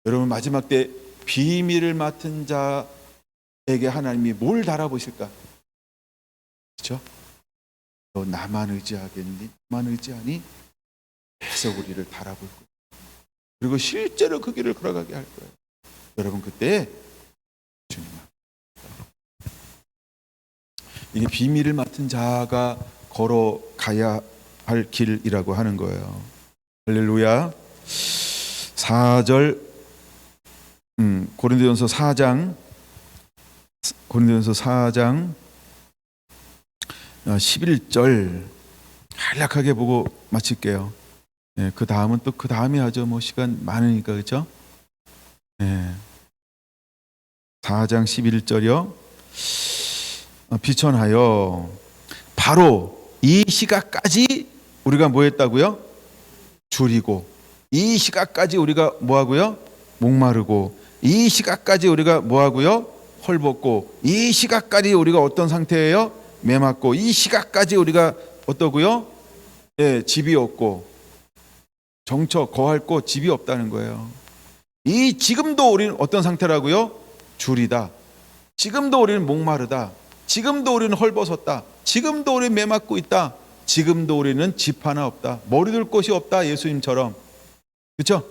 여러분, 마지막 때 비밀을 맡은 자에게 하나님이 뭘 달아보실까? 그렇죠? 너 나만 의지하겠니? 나만 의지하니? 계속 우리를 달아볼 거예요. 그리고 실제로 그 길을 걸어가게 할 거예요. 여러분, 그때 주님 이게 비밀을 맡은 자가 걸어가야 할 길이라고 하는 거예요. 할렐루야. 4절 고린도전서 4장 11절 간략하게 보고 마칠게요. 예, 그 다음은 또 그 다음에 하죠. 뭐 시간 많으니까 그렇죠? 예. 4장 11절이요. 비천하여 바로 이 시각까지 우리가 뭐 했다고요? 줄이고, 이 시각까지 우리가 뭐 하고요? 목마르고, 이 시각까지 우리가 뭐 하고요? 헐벗고, 이 시각까지 우리가 어떤 상태예요? 메맞고, 이 시각까지 우리가 어떠고요? 예, 집이 없고, 정처 거할 곳 집이 없다는 거예요. 이 지금도 우리는 어떤 상태라고요? 줄이다. 지금도 우리는 목마르다. 지금도 우리는 헐벗었다. 지금도 우리는 메맞고 있다. 지금도 우리는 집 하나 없다. 머리둘 곳이 없다. 예수님처럼. 그렇죠?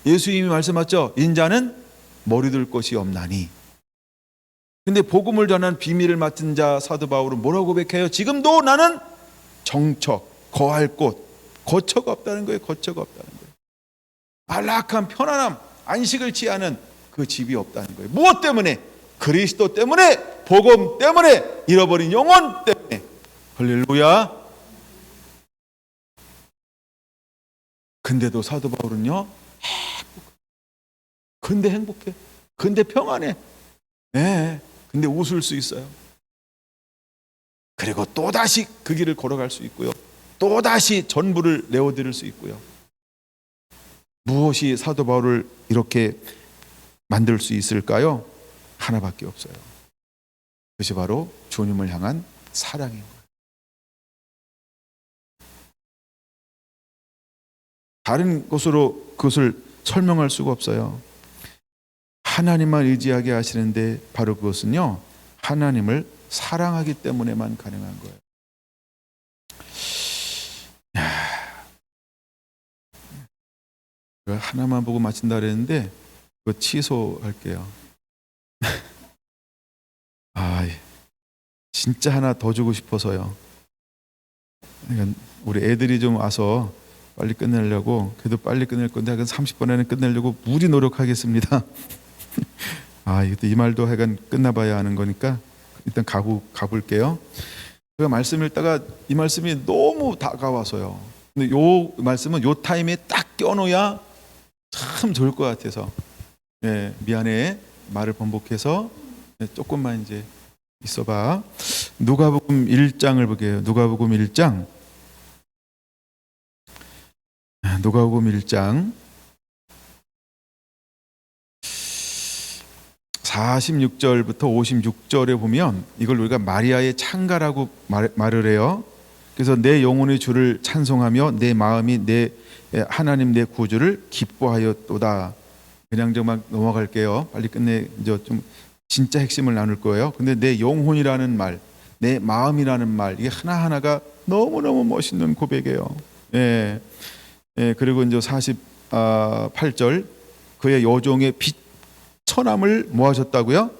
예수님이 말씀하셨죠. 인자는 머리둘 곳이 없나니. 근데 복음을 전한 비밀을 맡은 자 사도 바울은 뭐라고 고백해요? 지금도 나는 정처, 거할 곳, 거처가 없다는 거예요. 거처가 없다는 거예요. 안락한 편안함, 안식을 취하는 그 집이 없다는 거예요. 무엇 때문에? 그리스도 때문에, 복음 때문에, 잃어버린 영혼 때문에. 할렐루야. 근데도 사도 바울은요, 근데 행복해. 근데 평안해. 네. 근데 웃을 수 있어요. 그리고 또다시 그 길을 걸어갈 수 있고요. 또다시 전부를 내어드릴 수 있고요. 무엇이 사도 바울을 이렇게 만들 수 있을까요? 하나밖에 없어요. 그것이 바로 주님을 향한 사랑인 거예요. 다른 것으로 그것을 설명할 수가 없어요. 하나님만 의지하게 하시는데 바로 그것은요, 하나님을 사랑하기 때문에만 가능한 거예요. 하나만 보고 마친다 그랬는데 그거 취소할게요. 진짜 하나 더 주고 싶어서요. 그러니까 우리 애들이 좀 와서 빨리 끝내려고, 그래도 빨리 끝낼 건데 한 30분 안에 끝내려고 무리 노력하겠습니다. 이 말도 하여간 끝나봐야 하는 거니까 일단 가볼게요. 제가 말씀 읽다가 이 말씀이 너무 다가와서요. 근데 요 말씀은 요 타임에 딱 껴놓아야 참 좋을 것 같아서, 예, 미안해. 말을 번복해서 조금만 이제 있어봐. 누가복음 1장을 보게요. 누가복음 1장 46절부터 56절에 보면 이걸 우리가 마리아의 창가라고 말을 해요. 그래서 내 영혼이 주를 찬송하며 내 마음이 내 하나님 내 구주를 기뻐하였도다. 그냥 좀 넘어갈게요. 빨리 끝내. 이제 좀 진짜 핵심을 나눌 거예요. 근데 내 영혼이라는 말, 내 마음이라는 말, 이게 하나하나가 너무너무 멋있는 고백이에요. 예. 예, 그리고 이제 48절 그의 여종의 비천함을 뭐 하셨다고요?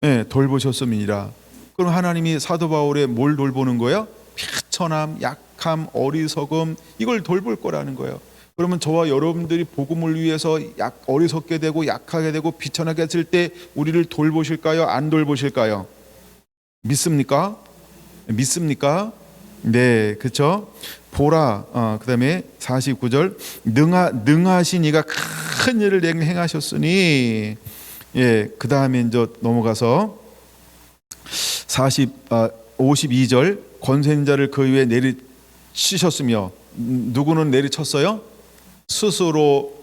예, 돌보셨음이니라. 그럼 하나님이 사도 바울의 뭘 돌보는 거예요? 비천함, 약함, 어리석음, 이걸 돌볼 거라는 거예요. 그러면 저와 여러분들이 복음을 위해서 어리석게 되고 약하게 되고 비천하게 했을 때 우리를 돌보실까요? 안 돌보실까요? 믿습니까? 믿습니까? 네, 그렇죠? 보라. 그다음에 49절 능하신 이가 큰 일을 행하셨으니, 예, 그다음에 이제 넘어가서 52절 권세 있는 자를 그 위에 내리치셨으며, 누구는 내리쳤어요? 스스로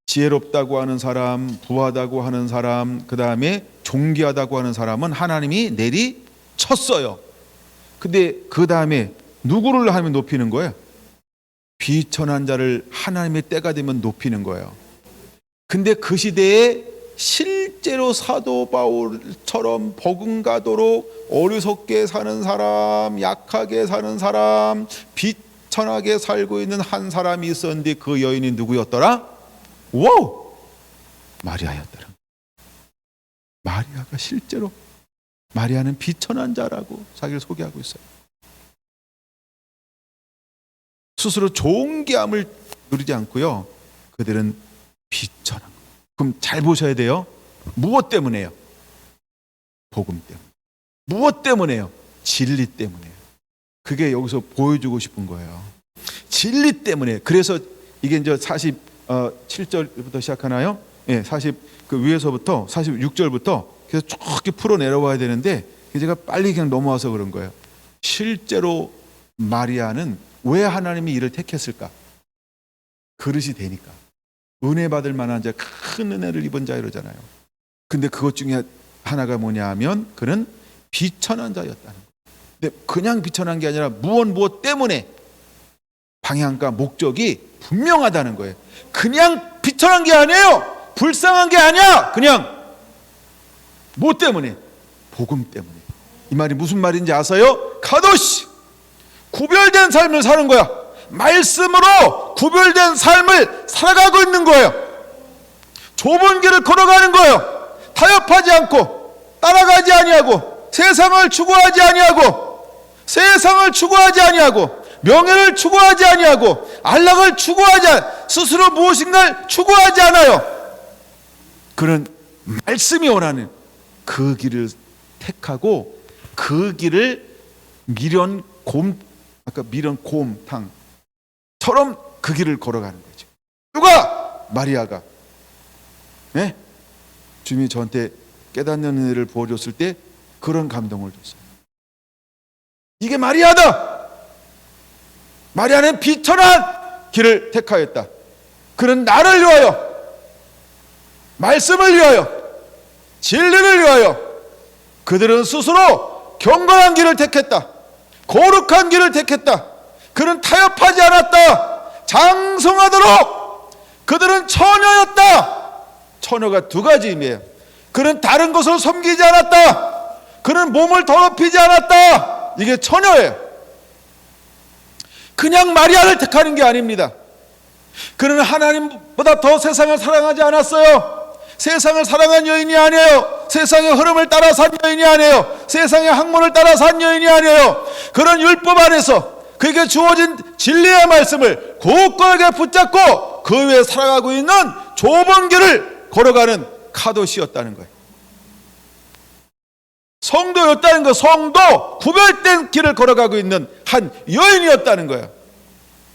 지혜롭다고 하는 사람, 부하다고 하는 사람, 그 다음에 존귀하다고 하는 사람은 하나님이 내리쳤어요. 근데 그 다음에 누구를 하나님이 높이는 거예요? 비천한 자를 하나님의 때가 되면 높이는 거예요. 근데 그 시대에 실제로 사도 바울처럼 버금가도록 어리석게 사는 사람, 약하게 사는 사람, 비천하게 살고 있는 한 사람이 있었는데 그 여인이 누구였더라? 와우! 마리아였더라. 마리아가 실제로 마리아는 비천한 자라고 자기를 소개하고 있어요. 스스로 좋은 계함을 누리지 않고요, 그들은 비천한 거예요. 그럼 잘 보셔야 돼요. 무엇 때문에요? 복음 때문에. 무엇 때문에요? 진리 때문에요. 그게 여기서 보여주고 싶은 거예요. 진리 때문에. 그래서 이게 이제 47절부터 시작하나요? 예, 40 위에서부터 46절부터 그래서 쭉 이렇게 풀어 내려와야 되는데 제가 빨리 그냥 넘어와서 그런 거예요. 실제로 마리아는 왜 하나님이 이를 택했을까? 그릇이 되니까. 은혜 받을 만한 자, 큰 은혜를 입은 자 이러잖아요. 근데 그것 중에 하나가 뭐냐 하면 그는 비천한 자였다는 거예요. 근데 그냥 비천한 게 아니라 무엇 때문에 방향과 목적이 분명하다는 거예요. 그냥 비천한 게 아니에요. 불쌍한 게 아니야. 그냥 뭐 때문에? 복음 때문에. 이 말이 무슨 말인지 아세요? 카도시, 구별된 삶을 사는 거야. 말씀으로 구별된 삶을 살아가고 있는 거예요. 좁은 길을 걸어가는 거예요. 타협하지 않고, 따라가지 아니하고, 세상을 추구하지 아니하고, 명예를 추구하지 아니하고, 안락을 추구하지 않아, 스스로 무엇인가를 추구하지 않아요. 그는 말씀이 원하는 그 길을 택하고 그 길을 미련 곰탕처럼 그 길을 걸어가는 거죠. 누가? 마리아가. 네? 주님이 저한테 깨닫는 은혜를 부어줬을 때 그런 감동을 줬어요. 이게 마리아다. 마리아는 비천한 길을 택하였다. 그는 나를 위하여, 말씀을 위하여, 진리를 위하여 그들은 스스로 경건한 길을 택했다. 거룩한 길을 택했다. 그는 타협하지 않았다. 장성하도록 그들은 처녀였다. 처녀가 두 가지 의미예요. 그는 다른 것을 섬기지 않았다. 그는 몸을 더럽히지 않았다. 이게 처녀예요. 그냥 마리아를 택하는 게 아닙니다. 그는 하나님보다 더 세상을 사랑하지 않았어요. 세상을 사랑한 여인이 아니에요. 세상의 흐름을 따라 산 여인이 아니에요. 세상의 학문을 따라 산 여인이 아니에요. 그런 율법 안에서 그에게 주어진 진리의 말씀을 굳건하게 붙잡고 그 위에 살아가고 있는 좁은 길을 걸어가는 카도시였다는 거예요. 성도였다는 거. 성도, 구별된 길을 걸어가고 있는 한 여인이었다는 거예요.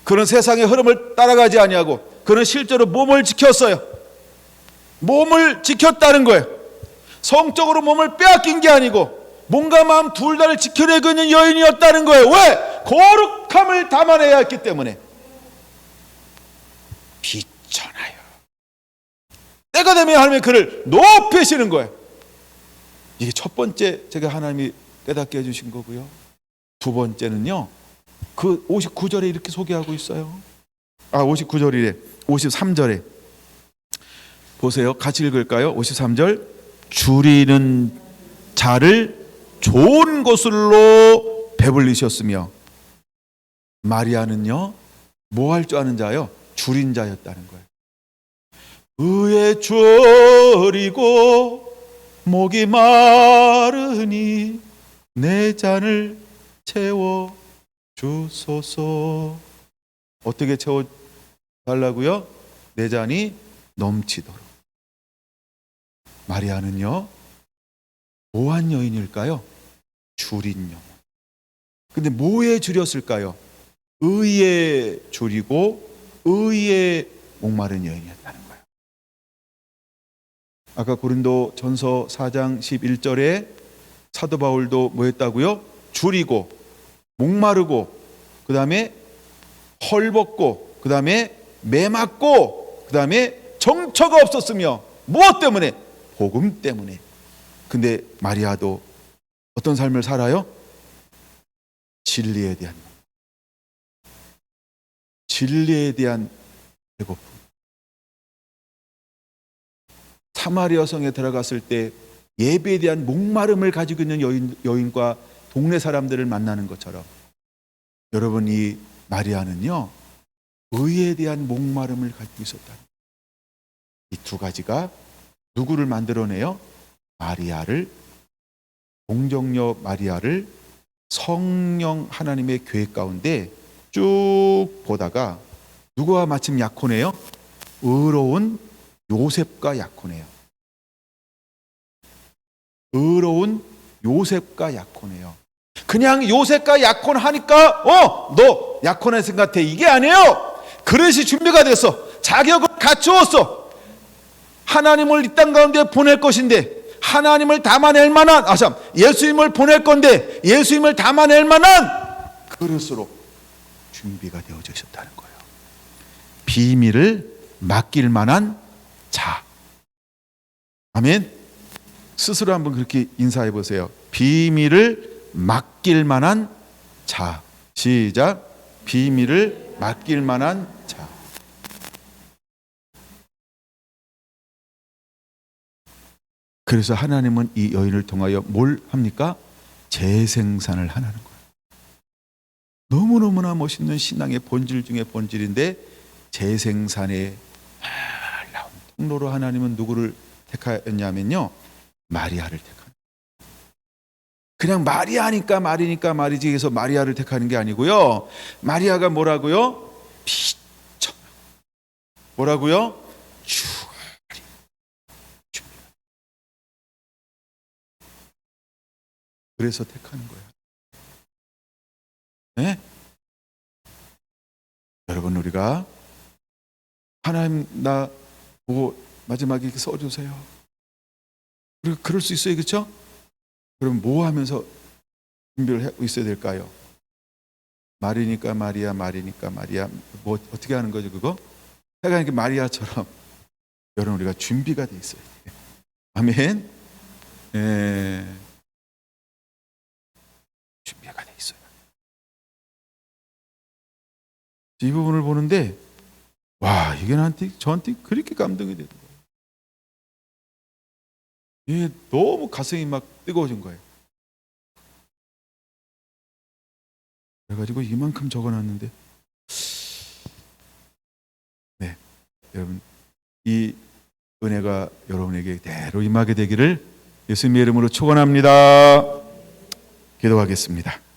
그는 세상의 흐름을 따라가지 아니하고 그는 실제로 몸을 지켰어요. 몸을 지켰다는 거예요. 성적으로 몸을 빼앗긴 게 아니고 몸과 마음 둘 다를 지켜내고 있는 여인이었다는 거예요. 왜? 거룩함을 담아내야 했기 때문에. 비천하여. 때가 되면 하나님이 그를 높이시는 거예요. 이게 첫 번째 제가 하나님이 깨닫게 해주신 거고요. 두 번째는요, 그 59절에 이렇게 소개하고 있어요. 59절이래. 53절에 보세요. 같이 읽을까요? 53절. 줄이는 자를 좋은 것으로 배불리셨으며. 마리아는요, 뭐 할 줄 아는 자요? 줄인 자였다는 거예요. 의에 줄이고 목이 마르니 내 잔을 채워 주소서. 어떻게 채워 달라고요? 내 잔이 넘치도록. 마리아는요, 뭐한 여인일까요? 줄인 여인. 근데 뭐에 줄였을까요? 의에 줄이고 의에 목마른 여인이었다는 거예요. 아까 고린도 전서 4장 11절에 사도 바울도 뭐 했다고요? 줄이고 목마르고 그 다음에 헐벗고 그 다음에 매맞고 그 다음에 정처가 없었으며. 무엇 때문에? 복음 때문에. 근데 마리아도 어떤 삶을 살아요? 진리에 대한 배고픔. 사마리아 성에 들어갔을 때 예배에 대한 목마름을 가지고 있는 여인과 동네 사람들을 만나는 것처럼 여러분, 이 마리아는요, 의에 대한 목마름을 가지고 있었다. 이 두 가지가 누구를 만들어내요? 마리아를 동정녀 마리아를 성령 하나님의 계획 가운데 쭉 보다가 누구와 마침 약혼해요? 의로운 요셉과 약혼해요. 의로운 요셉과 약혼해요. 그냥 요셉과 약혼하니까 너 약혼했을 것 같아, 이게 아니에요. 그릇이 준비가 됐어. 자격을 갖추었어. 하나님을 이 땅 가운데 보낼 것인데, 하나님을 담아낼 만한, 예수님을 보낼 건데 예수님을 담아낼 만한 그릇으로 준비가 되어져 있었다는 거예요. 비밀을 맡길 만한 자. 아멘. 스스로 한번 그렇게 인사해 보세요. 비밀을 맡길 만한 자. 시작. 비밀을 맡길 만한 자. 그래서 하나님은 이 여인을 통하여 뭘 합니까? 재생산을 하라는 거예요. 너무너무나 멋있는 신앙의 본질 중에 본질인데, 재생산의 놀라운 통로로 하나님은 누구를 택하였냐면요, 마리아를 택하는. 그냥 마리아니까 말이지 해서 마리아를 택하는 게 아니고요. 마리아가 뭐라고요? 피청. 뭐라고요? 그래서 택하는 거예요. 네? 여러분, 우리가 하나님 나 보고 마지막에 이렇게 써주세요. 우리가 그럴 수 있어요, 그렇죠? 그럼 뭐 하면서 준비를 하고 있어야 될까요? 말이니까 마리아, 말이니까 마리아. 뭐 어떻게 하는 거죠, 그거? 약간 이렇게 마리아처럼 여러분, 우리가 준비가 돼 있어야 돼요. 아멘. 예. 준비가 돼 있어요. 이 부분을 보는데, 와, 이게 저한테 그렇게 감동이 되는 거예요. 이게 너무 가슴이 막 뜨거워진 거예요. 그래가지고 이만큼 적어놨는데, 네, 여러분, 이 은혜가 여러분에게 대로 임하게 되기를 예수님의 이름으로 축원합니다. 기도하겠습니다.